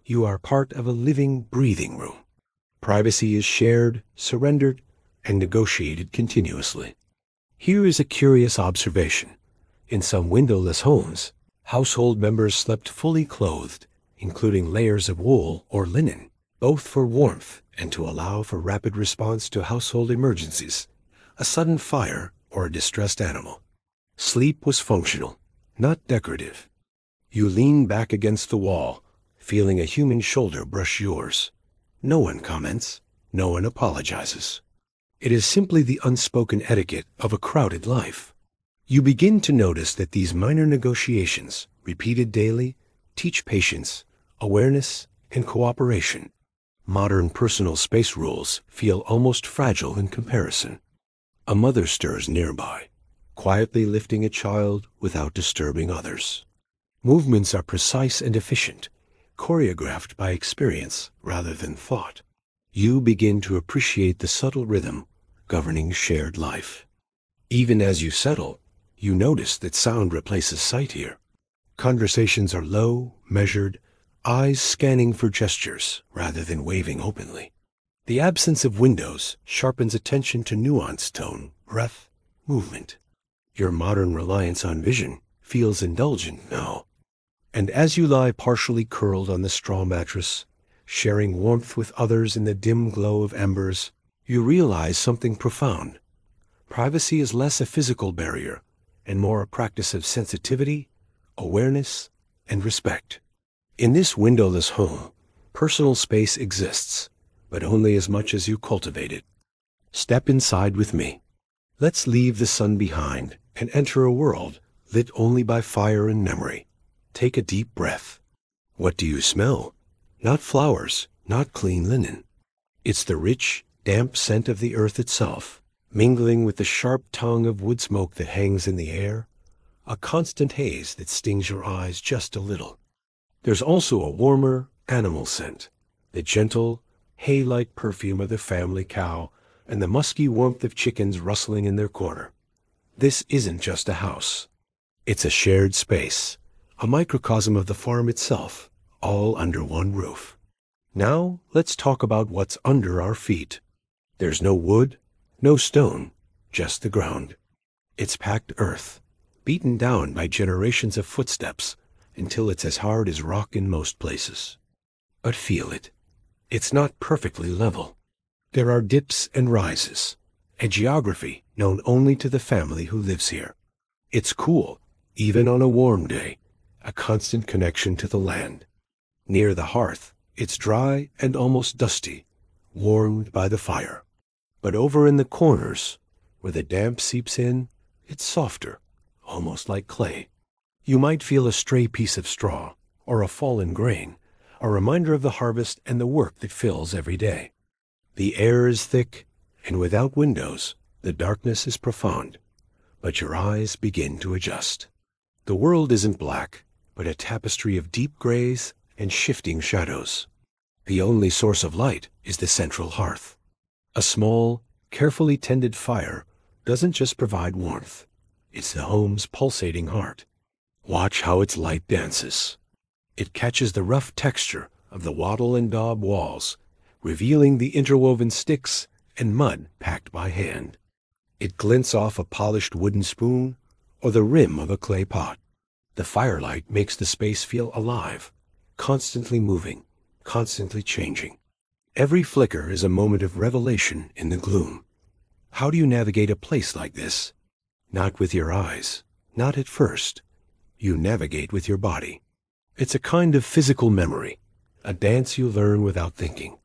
You are part of a living, breathing room. Privacy is shared, surrendered, and negotiated continuously. Here is a curious observation. In some windowless homes, household members slept fully clothed, including layers of wool or linen, both for warmth and to allow for rapid response to household emergencies, a sudden fire or a distressed animal. Sleep was functional, not decorative. You lean back against the wall, feeling a human shoulder brush yours. No one comments, no one apologizes. It is simply the unspoken etiquette of a crowded life. You begin to notice that these minor negotiations, repeated daily, teach patience, awareness, and cooperation. Modern personal space rules feel almost fragile in comparison. A mother stirs nearby, quietly lifting a child without disturbing others. Movements are precise and efficient, choreographed by experience rather than thought. You begin to appreciate the subtle rhythm governing shared life. Even as you settle, you notice that sound replaces sight here. Conversations are low, measured, eyes scanning for gestures rather than waving openly. The absence of windows sharpens attention to nuanced tone, breath, movement. Your modern reliance on vision feels indulgent now. And as you lie partially curled on the straw mattress, sharing warmth with others in the dim glow of embers, you realize something profound. Privacy is less a physical barrier and more a practice of sensitivity, awareness, and respect. In this windowless home, personal space exists, but only as much as you cultivate it. Step inside with me. Let's leave the sun behind and enter a world lit only by fire and memory. Take a deep breath. What do you smell? Not flowers, not clean linen. It's the rich, damp scent of the earth itself, mingling with the sharp tongue of wood smoke that hangs in the air, a constant haze that stings your eyes just a little. There's also a warmer, animal scent, the gentle, hay-like perfume of the family cow and the musky warmth of chickens rustling in their corner. This isn't just a house. It's a shared space, a microcosm of the farm itself, all under one roof. Now let's talk about what's under our feet. There's no wood, no stone, just the ground. It's packed earth, beaten down by generations of footsteps until it's as hard as rock in most places. but feel it. It's not perfectly level. There are dips and rises, a geography known only to the family who lives here. It's cool, even on a warm day, a constant connection to the land. Near the hearth, it's dry and almost dusty, warmed by the fire. But over in the corners, where the damp seeps in, it's softer, almost like clay. You might feel a stray piece of straw, or a fallen grain, a reminder of the harvest and the work that fills every day. The air is thick, and without windows, the darkness is profound. But your eyes begin to adjust. The world isn't black, but a tapestry of deep grays and shifting shadows. The only source of light is the central hearth. A small, carefully tended fire doesn't just provide warmth. It's the home's pulsating heart. Watch how its light dances. It catches the rough texture of the wattle and daub walls, revealing the interwoven sticks and mud packed by hand. It glints off a polished wooden spoon or the rim of a clay pot. The firelight makes the space feel alive, constantly moving, constantly changing. Every flicker is a moment of revelation in the gloom. How do you navigate a place like this? Not with your eyes, not at first. You navigate with your body. It's a kind of physical memory, a dance you learn without thinking.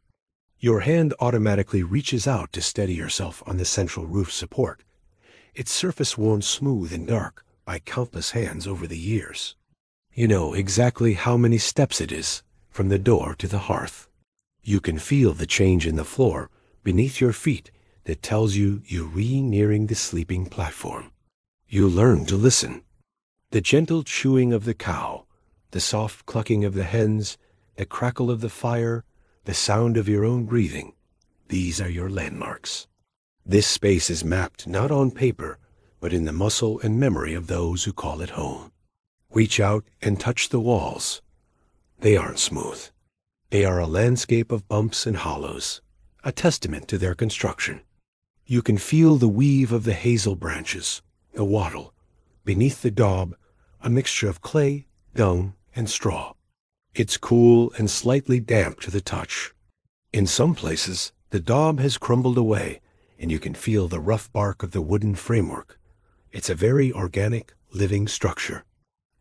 Your hand automatically reaches out to steady yourself on the central roof support, its surface worn smooth and dark by countless hands over the years. You know exactly how many steps it is from the door to the hearth. You can feel the change in the floor beneath your feet that tells you you're nearing the sleeping platform. You learn to listen. The gentle chewing of the cow, the soft clucking of the hens, the crackle of the fire, the sound of your own breathing, these are your landmarks. This space is mapped not on paper, but in the muscle and memory of those who call it home. Reach out and touch the walls. They aren't smooth. They are a landscape of bumps and hollows, a testament to their construction. You can feel the weave of the hazel branches, the wattle, beneath the daub, a mixture of clay, dung, and straw. It's cool and slightly damp to the touch. In some places, the daub has crumbled away, and you can feel the rough bark of the wooden framework. It's a very organic, living structure.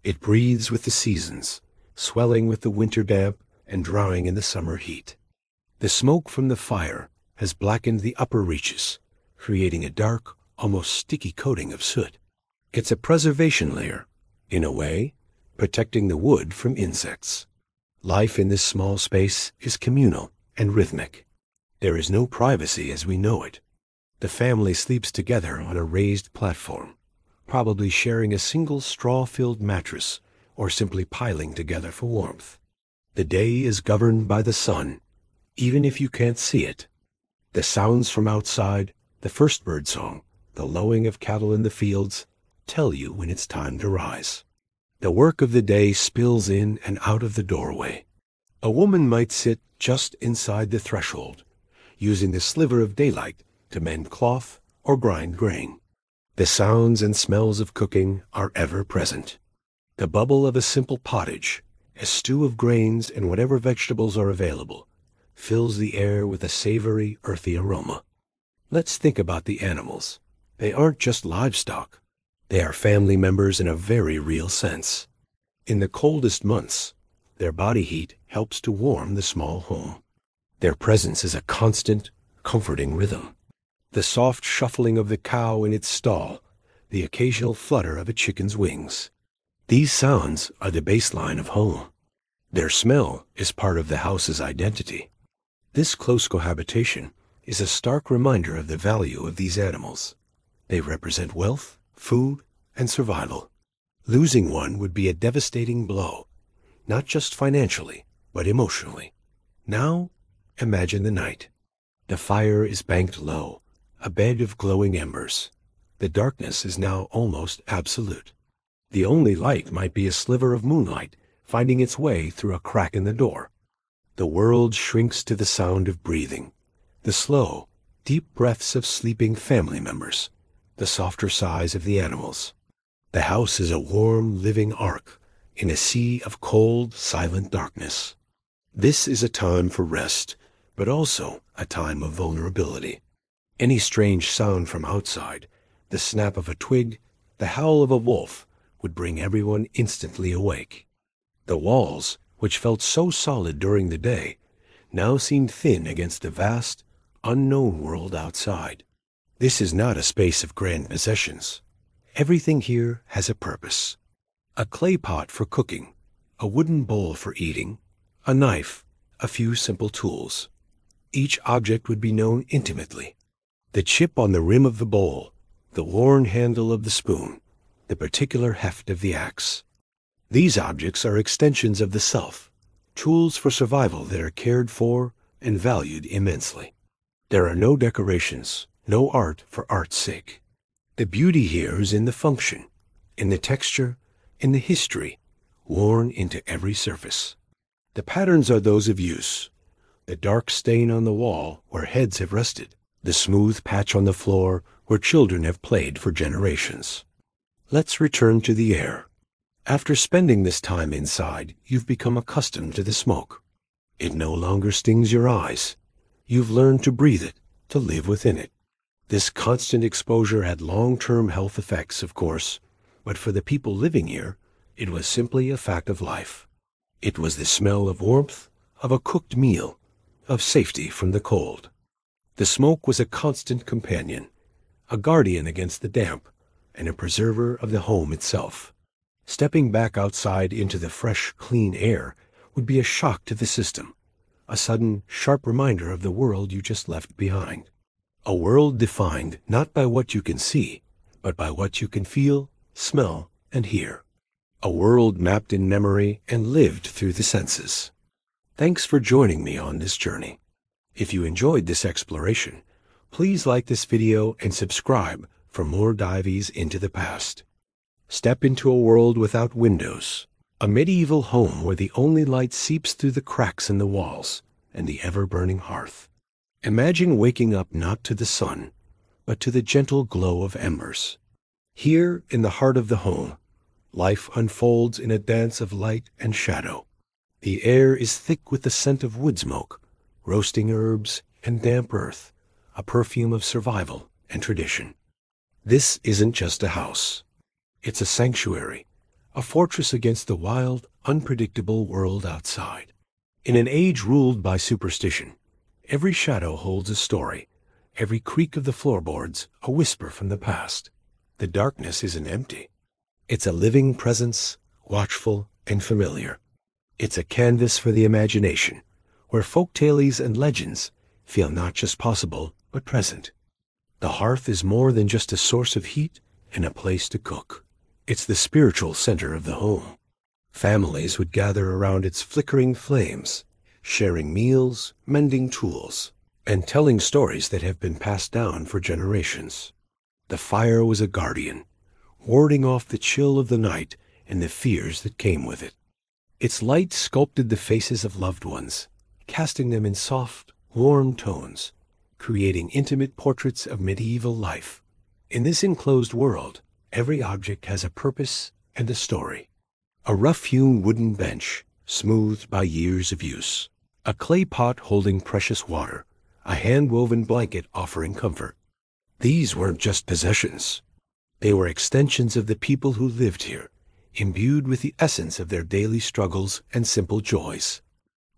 It breathes with the seasons, swelling with the winter damp and drying in the summer heat. The smoke from the fire has blackened the upper reaches, creating a dark, almost sticky coating of soot. It's a preservation layer, in a way, protecting the wood from insects. Life in this small space is communal and rhythmic. There is no privacy as we know it. The family sleeps together on a raised platform, probably sharing a single straw-filled mattress or simply piling together for warmth. The day is governed by the sun, even if you can't see it. The sounds from outside, the first bird song, the lowing of cattle in the fields, tell you when it's time to rise. The work of the day spills in and out of the doorway. A woman might sit just inside the threshold, using the sliver of daylight to mend cloth or grind grain. The sounds and smells of cooking are ever present. The bubble of a simple pottage, a stew of grains and whatever vegetables are available, fills the air with a savory, earthy aroma. Let's think about the animals. They aren't just livestock. They are family members in a very real sense. In the coldest months, their body heat helps to warm the small home. Their presence is a constant, comforting rhythm. The soft shuffling of the cow in its stall, the occasional flutter of a chicken's wings. These sounds are the baseline of home. Their smell is part of the house's identity. This close cohabitation is a stark reminder of the value of these animals. They represent wealth, food, and survival. Losing one would be a devastating blow, not just financially, but emotionally. Now, imagine the night. The fire is banked low, a bed of glowing embers. The darkness is now almost absolute. The only light might be a sliver of moonlight finding its way through a crack in the door. The world shrinks to the sound of breathing, the slow, deep breaths of sleeping family members, the softer sighs of the animals. The house is a warm, living ark in a sea of cold, silent darkness. This is a time for rest, but also a time of vulnerability. Any strange sound from outside, the snap of a twig, the howl of a wolf, would bring everyone instantly awake. The walls, which felt so solid during the day, now seemed thin against the vast, unknown world outside. This is not a space of grand possessions. Everything here has a purpose. A clay pot for cooking, a wooden bowl for eating, a knife, a few simple tools. Each object would be known intimately. The chip on the rim of the bowl, the worn handle of the spoon, the particular heft of the axe. These objects are extensions of the self, tools for survival that are cared for and valued immensely. There are no decorations, no art for art's sake. The beauty here is in the function, in the texture, in the history, worn into every surface. The patterns are those of use. The dark stain on the wall where heads have rested, the smooth patch on the floor where children have played for generations. Let's return to the air. After spending this time inside, you've become accustomed to the smoke. It no longer stings your eyes. You've learned to breathe it, to live within it. This constant exposure had long-term health effects, of course, but for the people living here, it was simply a fact of life. It was the smell of warmth, of a cooked meal, of safety from the cold. The smoke was a constant companion, a guardian against the damp, and a preserver of the home itself. Stepping back outside into the fresh, clean air would be a shock to the system, a sudden, sharp reminder of the world you just left behind. A world defined not by what you can see, but by what you can feel, smell, and hear. A world mapped in memory and lived through the senses. Thanks for joining me on this journey. If you enjoyed this exploration, please like this video and subscribe for more dives into the past. Step into a world without windows, a medieval home where the only light seeps through the cracks in the walls and the ever-burning hearth. Imagine waking up not to the sun, but to the gentle glow of embers. Here, in the heart of the home, life unfolds in a dance of light and shadow. The air is thick with the scent of wood smoke, roasting herbs, and damp earth, a perfume of survival and tradition. This isn't just a house. It's a sanctuary, a fortress against the wild, unpredictable world outside. In an age ruled by superstition, every shadow holds a story, every creak of the floorboards a whisper from the past. The darkness isn't empty. It's a living presence, watchful and familiar. It's a canvas for the imagination, where folktales and legends feel not just possible, but present. The hearth is more than just a source of heat and a place to cook. It's the spiritual center of the home. Families would gather around its flickering flames, sharing meals, mending tools, and telling stories that have been passed down for generations. The fire was a guardian, warding off the chill of the night and the fears that came with it. Its light sculpted the faces of loved ones, casting them in soft, warm tones, creating intimate portraits of medieval life. In this enclosed world, every object has a purpose and a story. A rough-hewn wooden bench, smoothed by years of use. A clay pot holding precious water. A hand-woven blanket offering comfort. These weren't just possessions. They were extensions of the people who lived here, imbued with the essence of their daily struggles and simple joys.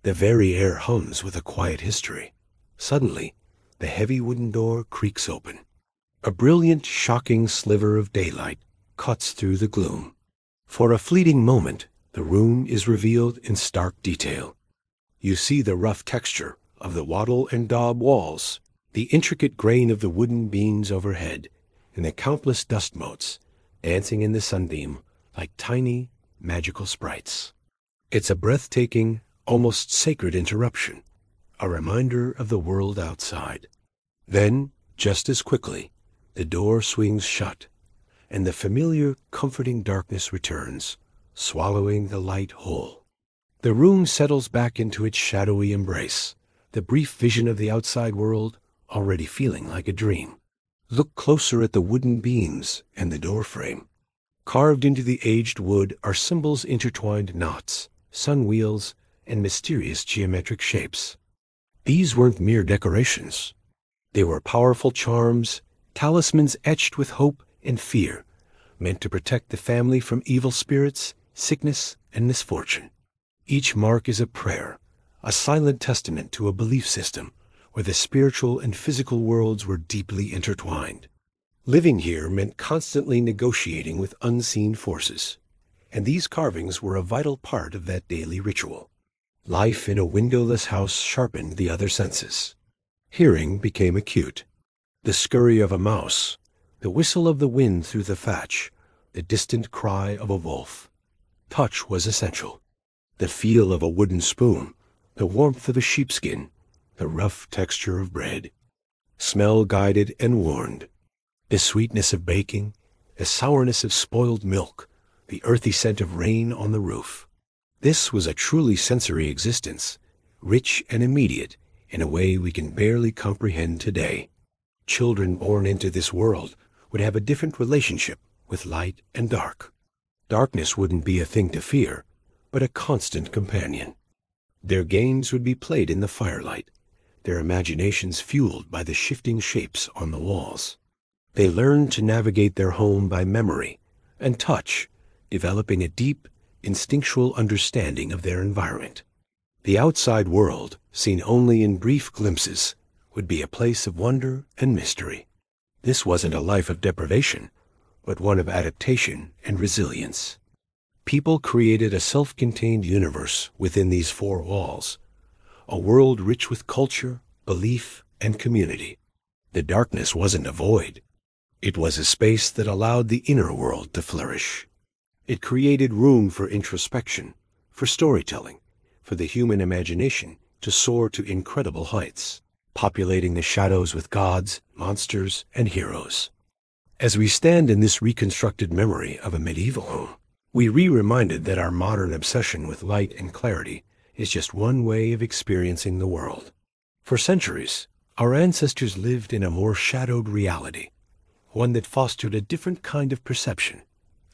The very air hums with a quiet history. Suddenly, the heavy wooden door creaks open. A brilliant, shocking sliver of daylight cuts through the gloom. For a fleeting moment, the room is revealed in stark detail. You see the rough texture of the wattle and daub walls, the intricate grain of the wooden beams overhead, and the countless dust motes dancing in the sunbeam like tiny, magical sprites. It's a breathtaking, almost sacred interruption, a reminder of the world outside. Then, just as quickly, the door swings shut, and the familiar, comforting darkness returns, swallowing the light whole. The room settles back into its shadowy embrace, the brief vision of the outside world already feeling like a dream. Look closer at the wooden beams and the doorframe. Carved into the aged wood are symbols intertwined knots, sun wheels, and mysterious geometric shapes. These weren't mere decorations. They were powerful charms, talismans etched with hope and fear, meant to protect the family from evil spirits, sickness, and misfortune. Each mark is a prayer, a silent testament to a belief system where the spiritual and physical worlds were deeply intertwined. Living here meant constantly negotiating with unseen forces, and these carvings were a vital part of that daily ritual. Life in a windowless house sharpened the other senses. Hearing became acute. The scurry of a mouse, the whistle of the wind through the thatch, the distant cry of a wolf. Touch was essential. The feel of a wooden spoon, the warmth of a sheepskin, the rough texture of bread. Smell guided and warned. The sweetness of baking, the sourness of spoiled milk, the earthy scent of rain on the roof. This was a truly sensory existence, rich and immediate in a way we can barely comprehend today. Children born into this world would have a different relationship with light and dark. Darkness wouldn't be a thing to fear, but a constant companion. Their games would be played in the firelight, their imaginations fueled by the shifting shapes on the walls. They learned to navigate their home by memory and touch, developing a deep, instinctual understanding of their environment. The outside world, seen only in brief glimpses, would be a place of wonder and mystery. This wasn't a life of deprivation, but one of adaptation and resilience. People created a self-contained universe within these four walls, a world rich with culture, belief, and community. The darkness wasn't a void. It was a space that allowed the inner world to flourish. It created room for introspection, for storytelling, for the human imagination to soar to incredible heights, populating the shadows with gods, monsters, and heroes. As we stand in this reconstructed memory of a medieval home, we reminded that our modern obsession with light and clarity is just one way of experiencing the world. For centuries, our ancestors lived in a more shadowed reality, one that fostered a different kind of perception,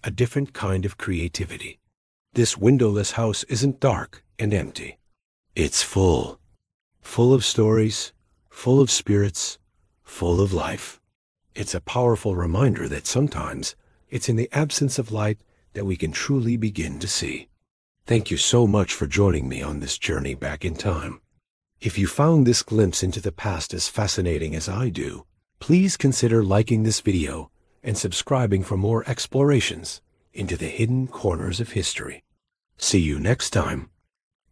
a different kind of creativity. This windowless house isn't dark and empty. It's full of stories, full of spirits, full of life. It's a powerful reminder that sometimes it's in the absence of light that we can truly begin to see. Thank you so much for joining me on this journey back in time. If you found this glimpse into the past as fascinating as I do, please consider liking this video and subscribing for more explorations into the hidden corners of history. See you next time.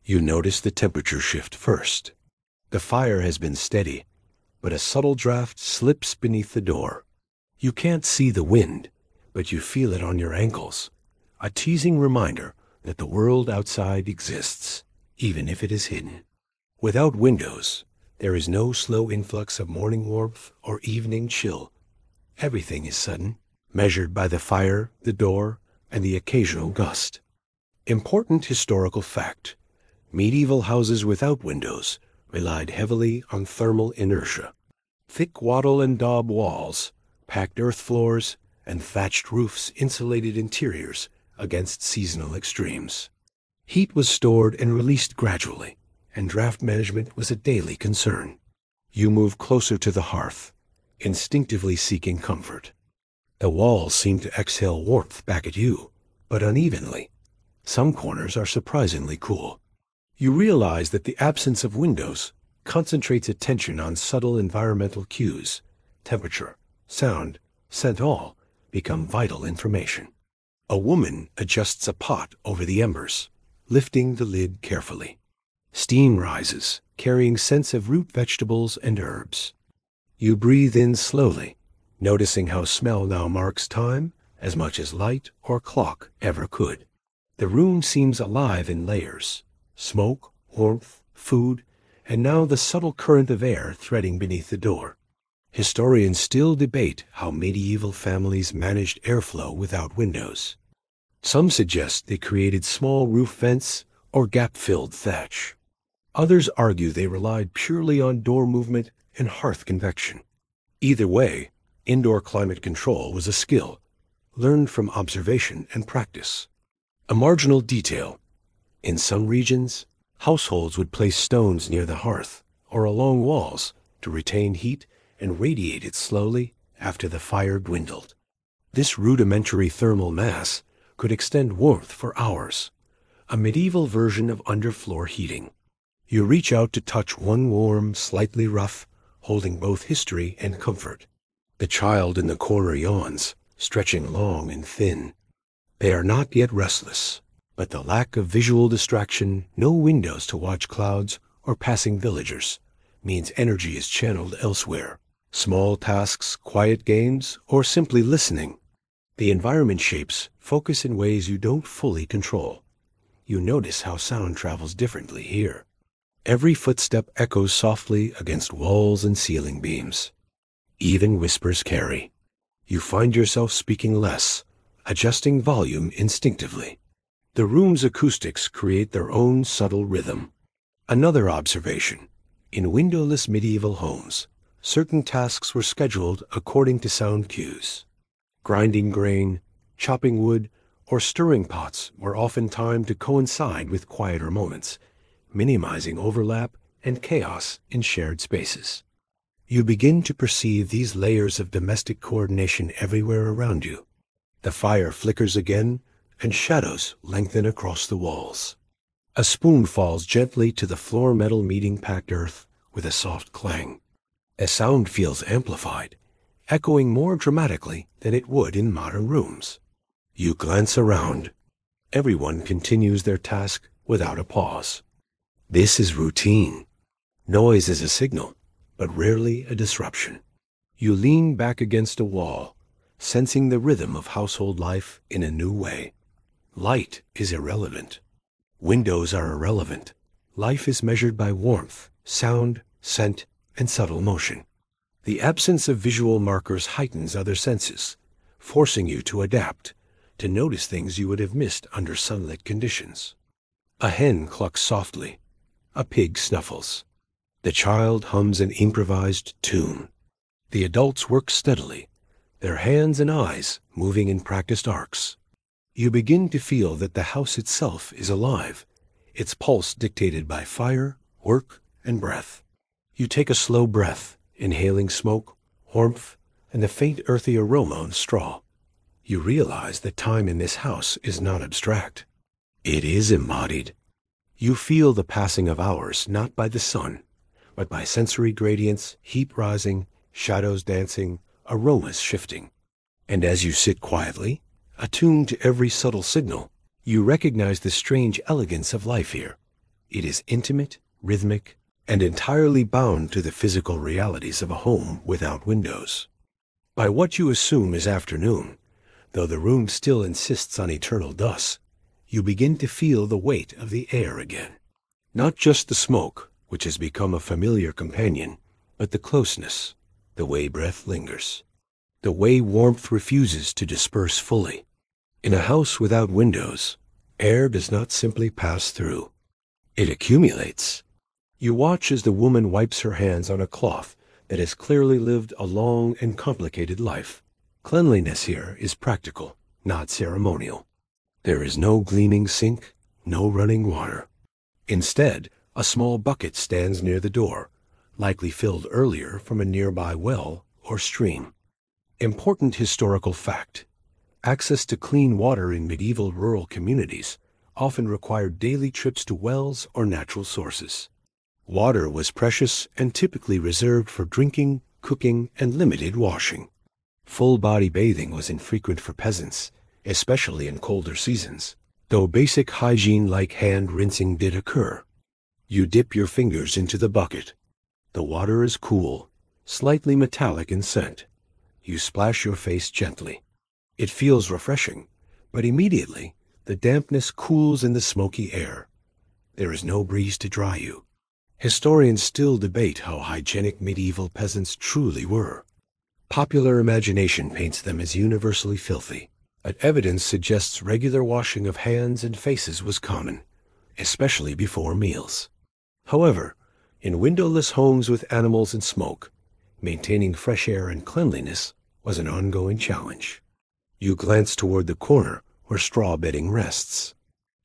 You notice the temperature shift first. The fire has been steady, but a subtle draft slips beneath the door. You can't see the wind, but you feel it on your ankles, a teasing reminder that the world outside exists, even if it is hidden. Without windows, there is no slow influx of morning warmth or evening chill. Everything is sudden, measured by the fire, the door, and the occasional gust. Important historical fact: medieval houses without windows relied heavily on thermal inertia. Thick wattle and daub walls, packed earth floors, and thatched roofs insulated interiors against seasonal extremes. Heat was stored and released gradually, and draft management was a daily concern. You move closer to the hearth, instinctively seeking comfort. The walls seem to exhale warmth back at you, but unevenly. Some corners are surprisingly cool. You realize that the absence of windows concentrates attention on subtle environmental cues. Temperature, sound, scent all become vital information. A woman adjusts a pot over the embers, lifting the lid carefully. Steam rises, carrying scents of root vegetables and herbs. You breathe in slowly, noticing how smell now marks time as much as light or clock ever could. The room seems alive in layers: smoke, warmth, food, and now the subtle current of air threading beneath the door. Historians still debate how medieval families managed airflow without windows. Some suggest they created small roof vents or gap-filled thatch. Others argue they relied purely on door movement and hearth convection. Either way, indoor climate control was a skill, learned from observation and practice. A marginal detail: in some regions, Households would place stones near the hearth or along walls to retain heat and radiate it slowly after the fire dwindled. This rudimentary thermal mass could extend warmth for hours, a medieval version of underfloor heating. You reach out to touch one warm, slightly rough, holding both history and comfort. The child in the corner yawns, stretching long and thin. They are not yet restless, but the lack of visual distraction, no windows to watch clouds or passing villagers, means energy is channeled elsewhere. Small tasks, quiet games, or simply listening. The environment shapes focus in ways you don't fully control. You notice how sound travels differently here. Every footstep echoes softly against walls and ceiling beams. Even whispers carry. You find yourself speaking less, adjusting volume instinctively. The room's acoustics create their own subtle rhythm. Another observation. In windowless medieval homes, certain tasks were scheduled according to sound cues. Grinding grain, chopping wood, or stirring pots were often timed to coincide with quieter moments, minimizing overlap and chaos in shared spaces. You begin to perceive these layers of domestic coordination everywhere around you. The fire flickers again, and shadows lengthen across the walls. A spoon falls gently to the floor metal meeting packed earth with a soft clang. A sound feels amplified, echoing more dramatically than it would in modern rooms. You glance around. Everyone continues their task without a pause. This is routine. Noise is a signal, but rarely a disruption. You lean back against a wall, sensing the rhythm of household life in a new way. Light is irrelevant. Windows are irrelevant. Life is measured by warmth, sound, scent, and subtle motion. The absence of visual markers heightens other senses, forcing you to adapt, to notice things you would have missed under sunlit conditions. A hen clucks softly. A pig snuffles. The child hums an improvised tune. The adults work steadily, their hands and eyes moving in practiced arcs. You begin to feel that the house itself is alive, its pulse dictated by fire, work, and breath. You take a slow breath, inhaling smoke, warmth, and the faint earthy aroma of straw. You realize that time in this house is not abstract. It is embodied. You feel the passing of hours not by the sun, but by sensory gradients, heat rising, shadows dancing, aromas shifting. And as you sit quietly, attuned to every subtle signal, you recognize the strange elegance of life here. It is intimate, rhythmic, and entirely bound to the physical realities of a home without windows. By what you assume is afternoon, though the room still insists on eternal dusk, you begin to feel the weight of the air again. Not just the smoke, which has become a familiar companion, but the closeness, the way breath lingers, the way warmth refuses to disperse fully. In a house without windows, air does not simply pass through. It accumulates. You watch as the woman wipes her hands on a cloth that has clearly lived a long and complicated life. Cleanliness here is practical, not ceremonial. There is no gleaming sink, no running water. Instead, a small bucket stands near the door, likely filled earlier from a nearby well or stream. Important historical fact. Access to clean water in medieval rural communities often required daily trips to wells or natural sources. Water was precious and typically reserved for drinking, cooking, and limited washing. Full-body bathing was infrequent for peasants, especially in colder seasons, though basic hygiene like hand rinsing did occur. You dip your fingers into the bucket. The water is cool, slightly metallic in scent. You splash your face gently. It feels refreshing, but immediately the dampness cools in the smoky air. There is no breeze to dry you. Historians still debate how hygienic medieval peasants truly were. Popular imagination paints them as universally filthy, but evidence suggests regular washing of hands and faces was common, especially before meals. However, in windowless homes with animals and smoke, maintaining fresh air and cleanliness was an ongoing challenge. You glance toward the corner where straw bedding rests.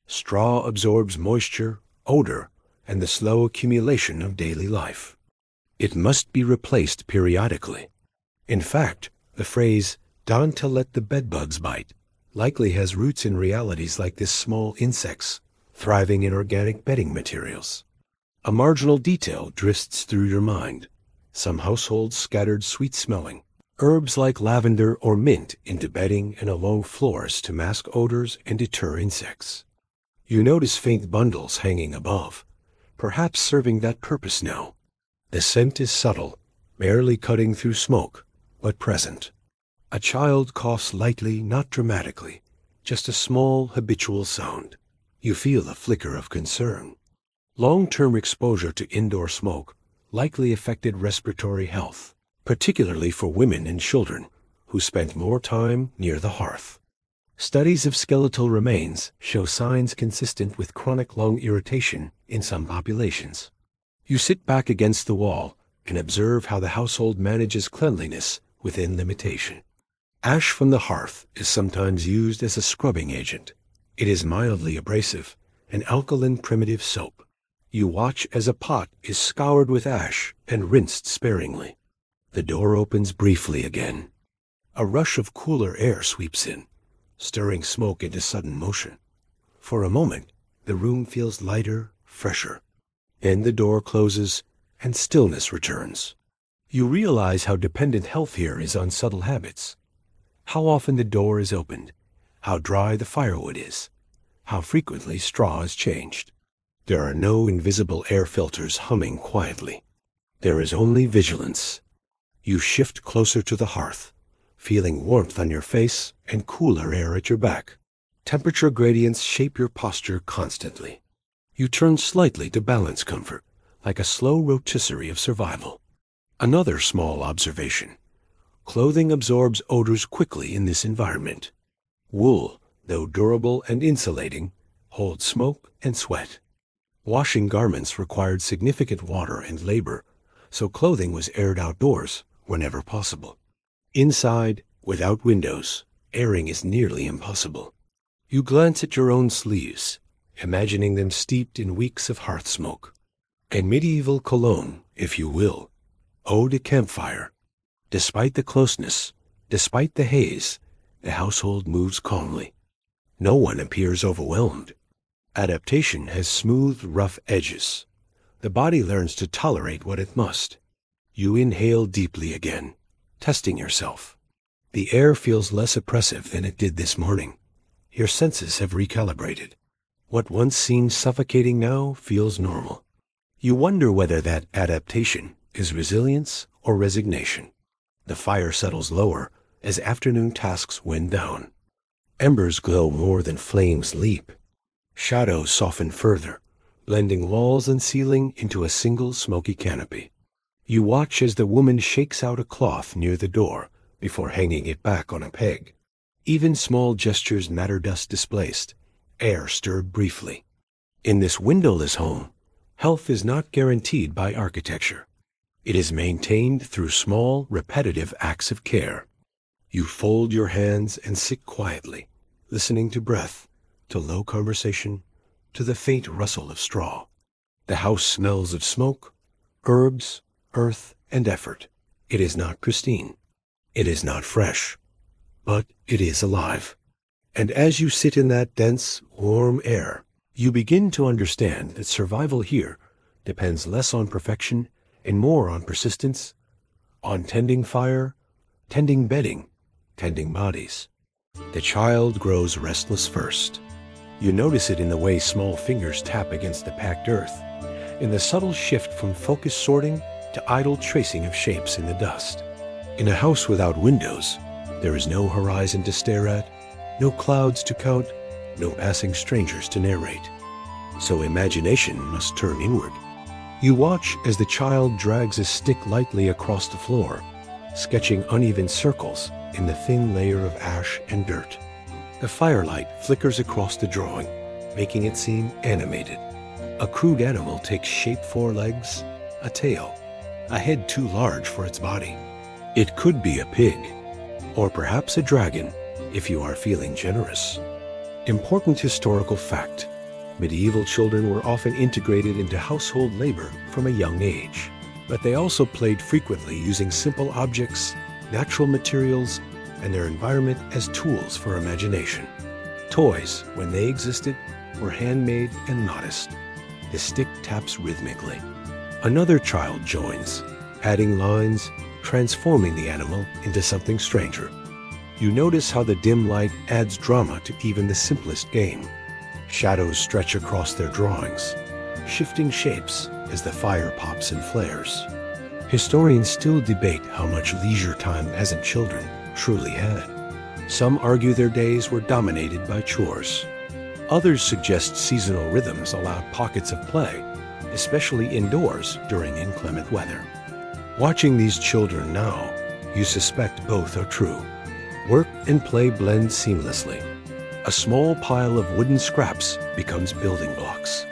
Straw absorbs moisture, odor, and the slow accumulation of daily life. It must be replaced periodically. In fact, the phrase, "don't let the bedbugs bite," likely has roots in realities like this: small insects thriving in organic bedding materials. A marginal detail drifts through your mind. Some households scattered sweet-smelling herbs like lavender or mint into bedding and along floors to mask odors and deter insects. You notice faint bundles hanging above, perhaps serving that purpose now. The scent is subtle, barely cutting through smoke, but present. A child coughs lightly, not dramatically, just a small, habitual sound. You feel a flicker of concern. Long-term exposure to indoor smoke likely affected respiratory health, particularly for women and children who spent more time near the hearth. Studies of skeletal remains show signs consistent with chronic lung irritation in some populations. You sit back against the wall and observe how the household manages cleanliness within limitation. Ash from the hearth is sometimes used as a scrubbing agent. It is mildly abrasive, an alkaline primitive soap. You watch as a pot is scoured with ash and rinsed sparingly. The door opens briefly again. A rush of cooler air sweeps in, stirring smoke into sudden motion. For a moment, the room feels lighter, fresher. Then the door closes and stillness returns. You realize how dependent health here is on subtle habits. How often the door is opened, how dry the firewood is, how frequently straw is changed. There are no invisible air filters humming quietly. There is only vigilance. You shift closer to the hearth, feeling warmth on your face and cooler air at your back. Temperature gradients shape your posture constantly. You turn slightly to balance comfort, like a slow rotisserie of survival. Another small observation. Clothing absorbs odors quickly in this environment. Wool, though durable and insulating, holds smoke and sweat. Washing garments required significant water and labor, so clothing was aired outdoors whenever possible. Inside, without windows, airing is nearly impossible. You glance at your own sleeves, imagining them steeped in weeks of hearth smoke. A medieval cologne, if you will, eau de campfire. Despite the closeness, despite the haze, the household moves calmly. No one appears overwhelmed. Adaptation has smoothed rough edges. The body learns to tolerate what it must. You inhale deeply again, testing yourself. The air feels less oppressive than it did this morning. Your senses have recalibrated. What once seemed suffocating now feels normal. You wonder whether that adaptation is resilience or resignation. The fire settles lower as afternoon tasks wind down. Embers glow more than flames leap. Shadows soften further, blending walls and ceiling into a single smoky canopy. You watch as the woman shakes out a cloth near the door before hanging it back on a peg. Even small gestures matter. Dust displaced, air stirred briefly. In this windowless home, health is not guaranteed by architecture. It is maintained through small, repetitive acts of care. You fold your hands and sit quietly, listening to breath, to low conversation, to the faint rustle of straw. The house smells of smoke, herbs, earth, and effort. It is not pristine. It is not fresh. But it is alive. And as you sit in that dense, warm air, you begin to understand that survival here depends less on perfection and more on persistence, on tending fire, tending bedding, tending bodies. The child grows restless first. You notice it in the way small fingers tap against the packed earth, in the subtle shift from focused sorting to idle tracing of shapes in the dust. In a house without windows, there is no horizon to stare at, no clouds to count, no passing strangers to narrate. So imagination must turn inward. You watch as the child drags a stick lightly across the floor, sketching uneven circles in the thin layer of ash and dirt. The firelight flickers across the drawing, making it seem animated. A crude animal takes shape: 4 legs, a tail, a head too large for its body. It could be a pig, or perhaps a dragon, if you are feeling generous. Important historical fact: Medieval children were often integrated into household labor from a young age, but they also played frequently using simple objects, natural materials, and their environment as tools for imagination. Toys, when they existed, were handmade and modest. The stick taps rhythmically. Another child joins, adding lines, transforming the animal into something stranger. You notice how the dim light adds drama to even the simplest game. Shadows stretch across their drawings, shifting shapes as the fire pops and flares. Historians still debate how much leisure time peasant children truly had. Some argue their days were dominated by chores. Others suggest seasonal rhythms allowed pockets of play, especially indoors during inclement weather. Watching these children now, you suspect both are true. Work and play blend seamlessly. A small pile of wooden scraps becomes building blocks.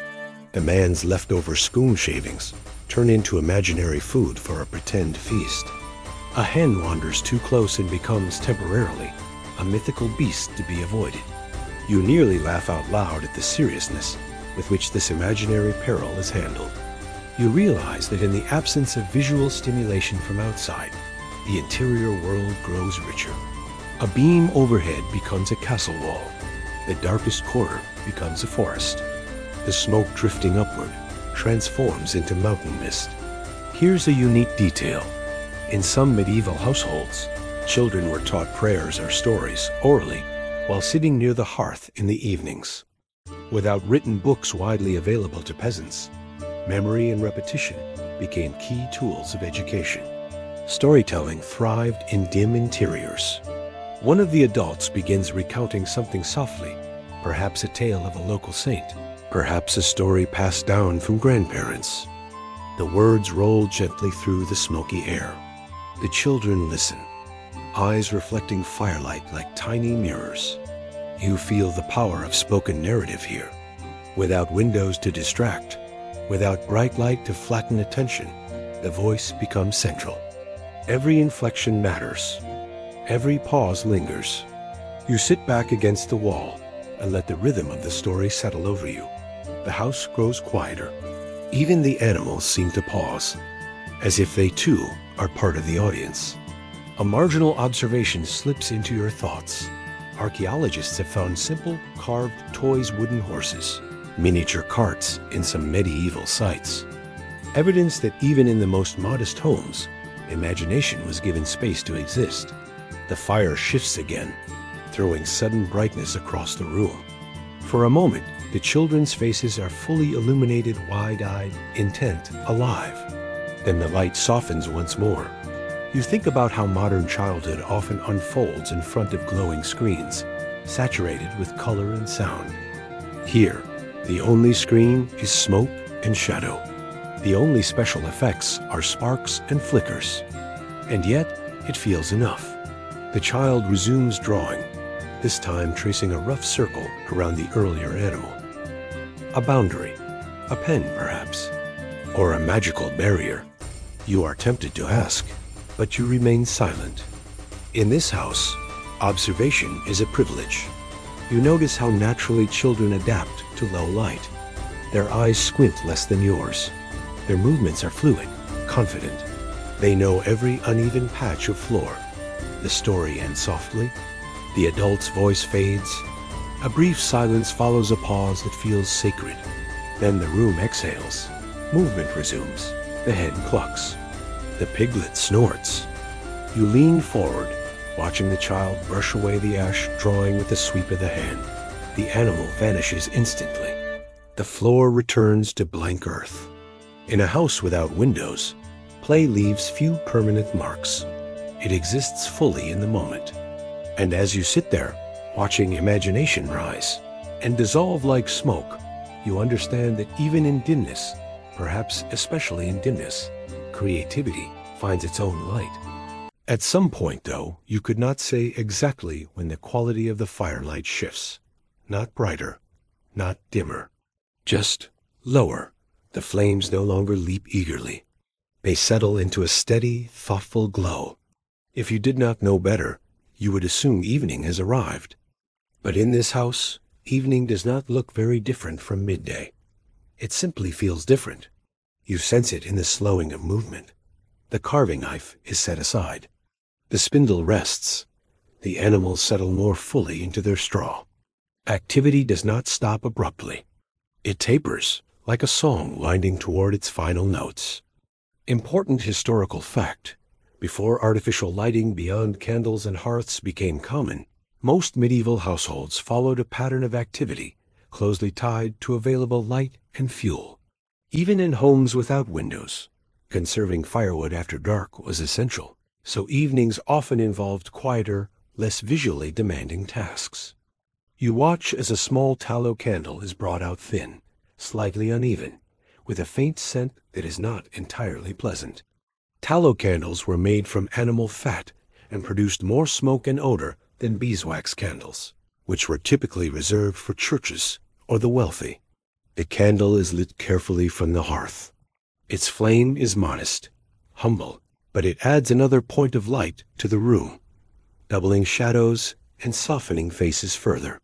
The man's leftover spoon shavings turn into imaginary food for a pretend feast. A hen wanders too close and becomes temporarily a mythical beast to be avoided. You nearly laugh out loud at the seriousness with which this imaginary peril is handled. You realize that in the absence of visual stimulation from outside, the interior world grows richer. A beam overhead becomes a castle wall. The darkest corner becomes a forest. The smoke drifting upward transforms into mountain mist. Here's a unique detail. In some medieval households, children were taught prayers or stories orally while sitting near the hearth in the evenings. Without written books widely available to peasants, memory and repetition became key tools of education. Storytelling thrived in dim interiors. One of the adults begins recounting something softly, perhaps a tale of a local saint, perhaps a story passed down from grandparents. The words roll gently through the smoky air. The children listen, eyes reflecting firelight like tiny mirrors. You feel the power of spoken narrative here. Without windows to distract, without bright light to flatten attention, the voice becomes central. Every inflection matters. Every pause lingers. You sit back against the wall and let the rhythm of the story settle over you. The house grows quieter. Even the animals seem to pause, as if they too are part of the audience. A marginal observation slips into your thoughts. Archaeologists have found simple, carved toys wooden horses, miniature carts in some medieval sites. Evidence that even in the most modest homes, imagination was given space to exist. The fire shifts again, throwing sudden brightness across the room. For a moment, the children's faces are fully illuminated, wide-eyed, intent, alive. Then the light softens once more. You think about how modern childhood often unfolds in front of glowing screens, saturated with color and sound. Here, the only screen is smoke and shadow. The only special effects are sparks and flickers. And yet, it feels enough. The child resumes drawing, this time tracing a rough circle around the earlier animal. A boundary, a pen perhaps, or a magical barrier. You are tempted to ask, but you remain silent. In this house, observation is a privilege. You notice how naturally children adapt to low light. Their eyes squint less than yours. Their movements are fluid, confident. They know every uneven patch of floor. The story ends softly. The adult's voice fades. A brief silence follows a pause that feels sacred. Then the room exhales. Movement resumes. The hen clucks. The piglet snorts. You lean forward, watching the child brush away the ash, drawing with a sweep of the hand. The animal vanishes instantly. The floor returns to blank earth. In a house without windows, play leaves few permanent marks. It exists fully in the moment. And as you sit there, watching imagination rise and dissolve like smoke, you understand that even in dimness, perhaps especially in dimness, creativity finds its own light. At some point, though, you could not say exactly when the quality of the firelight shifts. Not brighter, not dimmer, just lower. The flames no longer leap eagerly. They settle into a steady, thoughtful glow. If you did not know better, you would assume evening has arrived. But in this house, Evening does not look very different from midday. It simply feels different. You sense it in the slowing of movement. The carving knife is set aside. The spindle rests. The animals settle more fully into their straw. Activity does not stop abruptly. It tapers, like a song winding toward its final notes. Important historical fact: before artificial lighting beyond candles and hearths became common, most medieval households followed a pattern of activity closely tied to available light and fuel. Even in homes without windows, conserving firewood after dark was essential, so evenings often involved quieter, less visually demanding tasks. You watch as a small tallow candle is brought out thin, slightly uneven, with a faint scent that is not entirely pleasant. Tallow candles were made from animal fat and produced more smoke and odor than beeswax candles, which were typically reserved for churches or the wealthy. The candle is lit carefully from the hearth. Its flame is modest, humble, but it adds another point of light to the room, doubling shadows and softening faces further.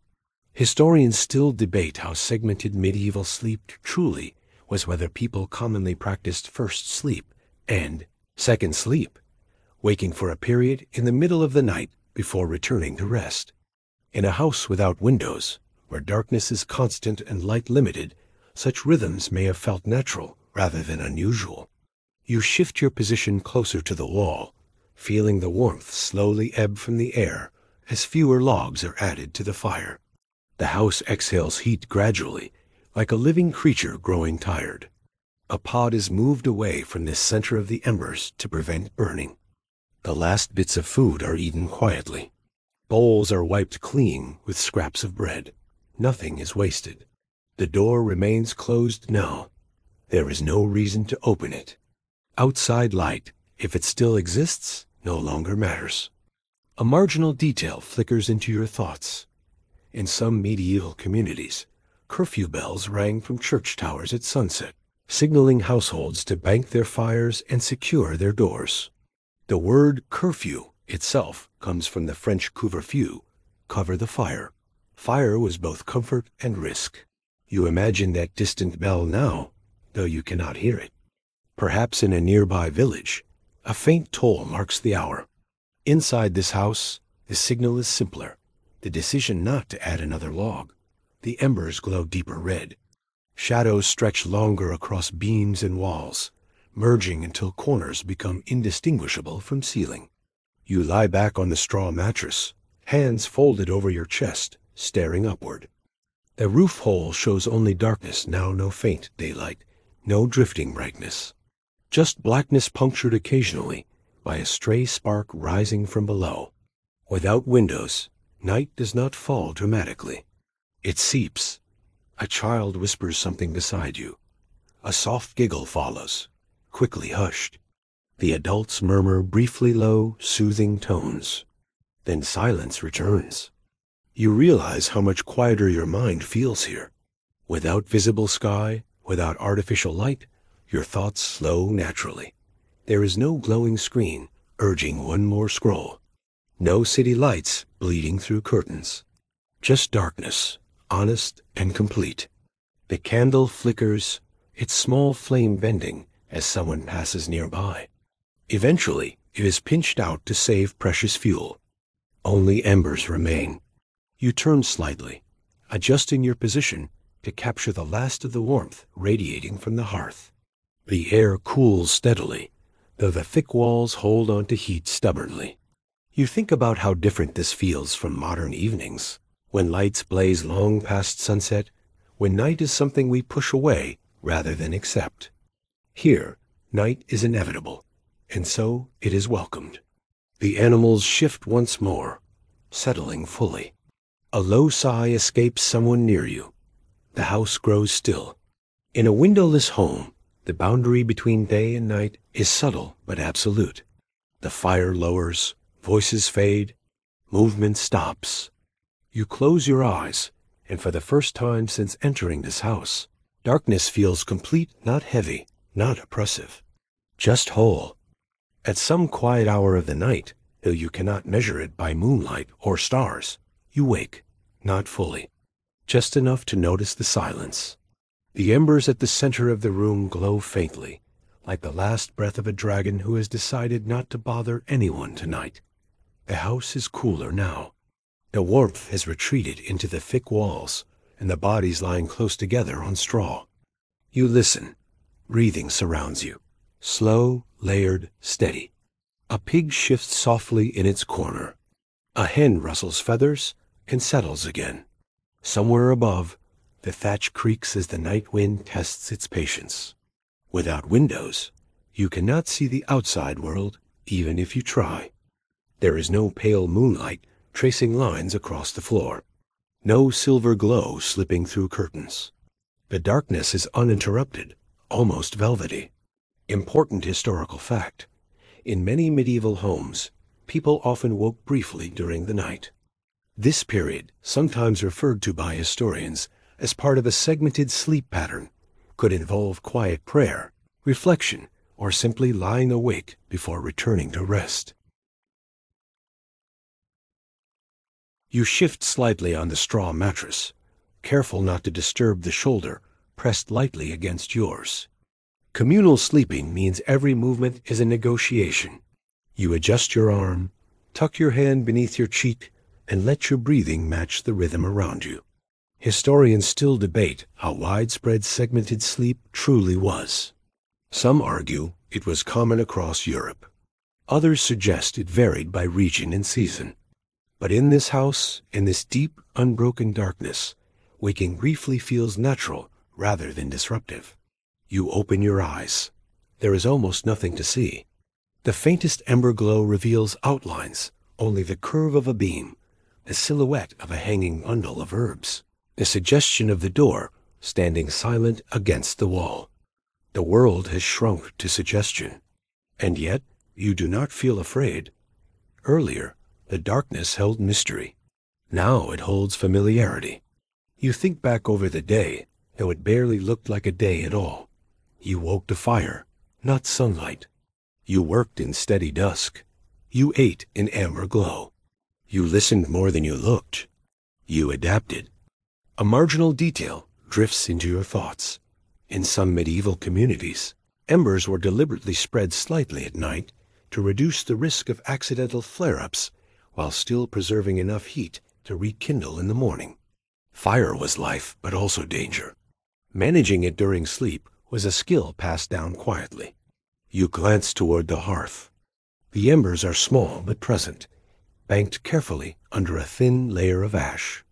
Historians still debate how segmented medieval sleep truly was, whether people commonly practiced first sleep and second sleep, waking for a period in the middle of the night before returning to rest. In a house without windows, where darkness is constant and light limited, such rhythms may have felt natural rather than unusual. You shift your position closer to the wall, feeling the warmth slowly ebb from the air as fewer logs are added to the fire. The house exhales heat gradually, like a living creature growing tired. A pod is moved away from the center of the embers to prevent burning. The last bits of food are eaten quietly. Bowls are wiped clean with scraps of bread. Nothing is wasted. The door remains closed now. There is no reason to open it. Outside light, if it still exists, no longer matters. A marginal detail flickers into your thoughts. In some medieval communities, curfew bells rang from church towers at sunset, signaling households to bank their fires and secure their doors. The word curfew itself comes from the French couvre-feu, cover the fire. Fire was both comfort and risk. You imagine that distant bell now, though you cannot hear it. Perhaps in a nearby village, a faint toll marks the hour. Inside this house, the signal is simpler. The decision not to add another log. The embers glow deeper red. Shadows stretch longer across beams and walls, merging until corners become indistinguishable from ceiling. You lie back on the straw mattress, hands folded over your chest, staring upward. The roof hole shows only darkness, now no faint daylight, no drifting brightness. Just blackness punctured occasionally by a stray spark rising from below. Without windows, night does not fall dramatically. It seeps. A child whispers something beside you. A soft giggle follows, quickly hushed. The adults murmur briefly low, soothing tones. Then silence returns. You realize how much quieter your mind feels here. Without visible sky, without artificial light, your thoughts slow naturally. There is no glowing screen urging one more scroll. No city lights bleeding through curtains. Just darkness, honest and complete. The candle flickers, its small flame bending as someone passes nearby. Eventually, it is pinched out to save precious fuel. Only embers remain. You turn slightly, adjusting your position to capture the last of the warmth radiating from the hearth. The air cools steadily, though the thick walls hold on to heat stubbornly. You think about how different this feels from modern evenings, when lights blaze long past sunset, when night is something we push away rather than accept. Here, night is inevitable, and so it is welcomed. The animals shift once more, settling fully. A low sigh escapes someone near you. The house grows still. In a windowless home, the boundary between day and night is subtle but absolute. The fire lowers, voices fade, movement stops. You close your eyes, and for the first time since entering this house, darkness feels complete, not heavy, not oppressive, just whole. At some quiet hour of the night, though you cannot measure it by moonlight or stars, you wake, not fully. just enough to notice the silence. The embers at the center of the room glow faintly, like the last breath of a dragon who has decided not to bother anyone tonight. The house is cooler now. The warmth has retreated into the thick walls, and the bodies lying close together on straw. You listen. Breathing surrounds you. Slow, layered, steady. A pig shifts softly in its corner. A hen rustles feathers and settles again. Somewhere above, the thatch creaks as the night wind tests its patience. Without windows, you cannot see the outside world, even if you try. There is no pale moonlight tracing lines across the floor. No silver glow slipping through curtains. The darkness is uninterrupted, almost velvety. Important historical fact. In many medieval homes, people often woke briefly during the night. This period, sometimes referred to by historians as part of a segmented sleep pattern, could involve quiet prayer, reflection, or simply lying awake before returning to rest. You shift slightly on the straw mattress, careful not to disturb the shoulder pressed lightly against yours. Communal sleeping means every movement is a negotiation. You adjust your arm, tuck your hand beneath your cheek, and let your breathing match the rhythm around you. Historians still debate how widespread segmented sleep truly was. Some argue it was common across Europe. Others suggest it varied by region and season. But in this house, in this deep, unbroken darkness, waking briefly feels natural rather than disruptive. You open your eyes. There is almost nothing to see. The faintest ember glow reveals outlines, only the curve of a beam, the silhouette of a hanging bundle of herbs, the suggestion of the door standing silent against the wall. The world has shrunk to suggestion. And yet, you do not feel afraid. Earlier, the darkness held mystery. Now it holds familiarity. You think back over the day, though it barely looked like a day at all. You woke to fire, not sunlight. You worked in steady dusk. You ate in amber glow. You listened more than you looked. You adapted. A marginal detail drifts into your thoughts. In some medieval communities, embers were deliberately spread slightly at night to reduce the risk of accidental flare-ups while still preserving enough heat to rekindle in the morning. Fire was life, but also danger. Managing it during sleep was a skill passed down quietly. You glance toward the hearth. The embers are small but present, banked carefully under a thin layer of ash.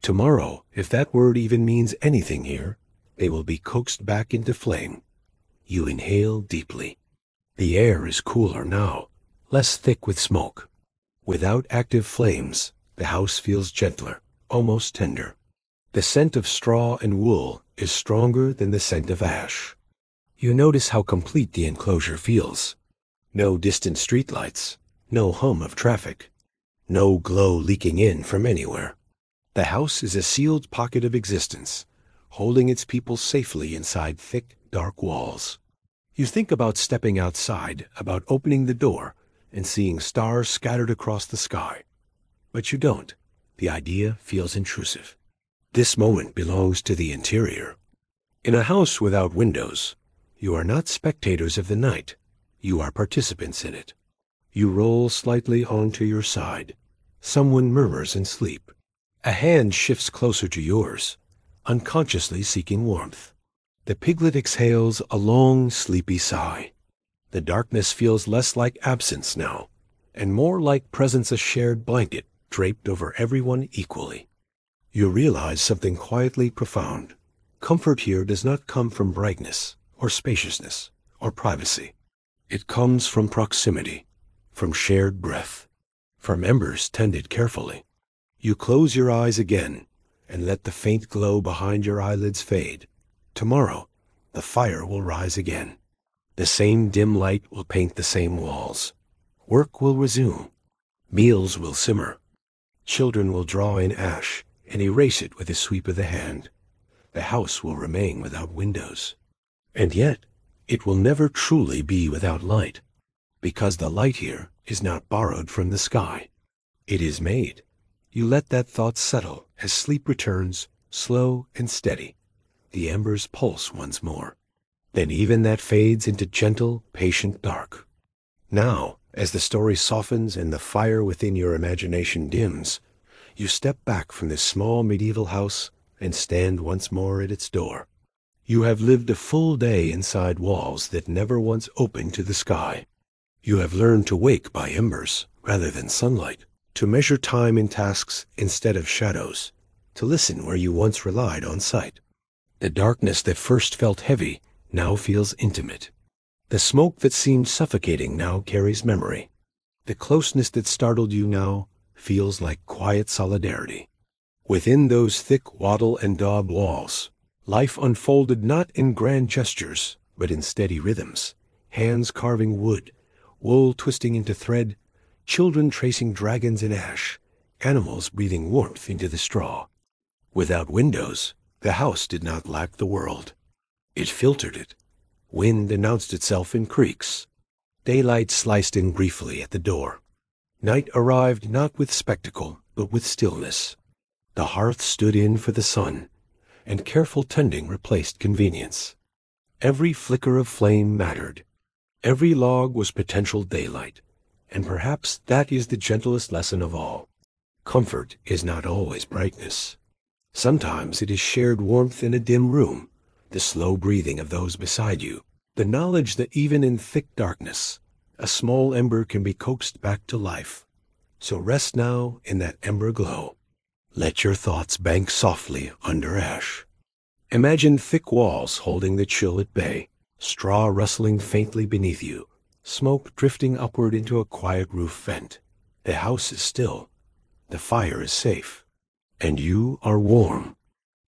Tomorrow, if that word even means anything here, they will be coaxed back into flame. You inhale deeply. The air is cooler now, less thick with smoke. Without active flames, the house feels gentler, almost tender. The scent of straw and wool is stronger than the scent of ash. You notice how complete the enclosure feels. No distant streetlights, no hum of traffic, no glow leaking in from anywhere. The house is a sealed pocket of existence, holding its people safely inside thick, dark walls. You think about stepping outside, about opening the door and seeing stars scattered across the sky. But you don't. The idea feels intrusive. This moment belongs to the interior. In a house without windows, you are not spectators of the night. You are participants in it. You roll slightly onto your side. Someone murmurs in sleep. A hand shifts closer to yours, unconsciously seeking warmth. The piglet exhales a long, sleepy sigh. The darkness feels less like absence now, and more like presence, a shared blanket draped over everyone equally. You realize something quietly profound. Comfort here does not come from brightness, or spaciousness, or privacy. It comes from proximity, from shared breath, from embers tended carefully. You close your eyes again, and let the faint glow behind your eyelids fade. Tomorrow, the fire will rise again. The same dim light will paint the same walls. Work will resume. Meals will simmer. Children will draw in ash and erase it with a sweep of the hand. The house will remain without windows. And yet, it will never truly be without light, because the light here is not borrowed from the sky. It is made. You let that thought settle as sleep returns slow and steady. The embers pulse once more. Then even that fades into gentle, patient dark. Now, as the story softens and the fire within your imagination dims, you step back from this small medieval house and stand once more at its door. You have lived a full day inside walls that never once opened to the sky. You have learned to wake by embers rather than sunlight, to measure time in tasks instead of shadows, to listen where you once relied on sight. The darkness that first felt heavy now feels intimate. The smoke that seemed suffocating now carries memory. The closeness that startled you now feels like quiet solidarity. Within those thick wattle and daub walls, life unfolded not in grand gestures, but in steady rhythms. Hands carving wood, wool twisting into thread, children tracing dragons in ash, animals breathing warmth into the straw. Without windows, the house did not lack the world. It filtered it. Wind announced itself in creaks. Daylight sliced in briefly at the door. Night arrived not with spectacle, but with stillness. The hearth stood in for the sun, and careful tending replaced convenience. Every flicker of flame mattered. Every log was potential daylight, and perhaps that is the gentlest lesson of all. Comfort is not always brightness. Sometimes it is shared warmth in a dim room, the slow breathing of those beside you, the knowledge that even in thick darkness, a small ember can be coaxed back to life. So rest now in that ember glow. Let your thoughts bank softly under ash. Imagine thick walls holding the chill at bay, straw rustling faintly beneath you, smoke drifting upward into a quiet roof vent. The house is still, the fire is safe, and you are warm.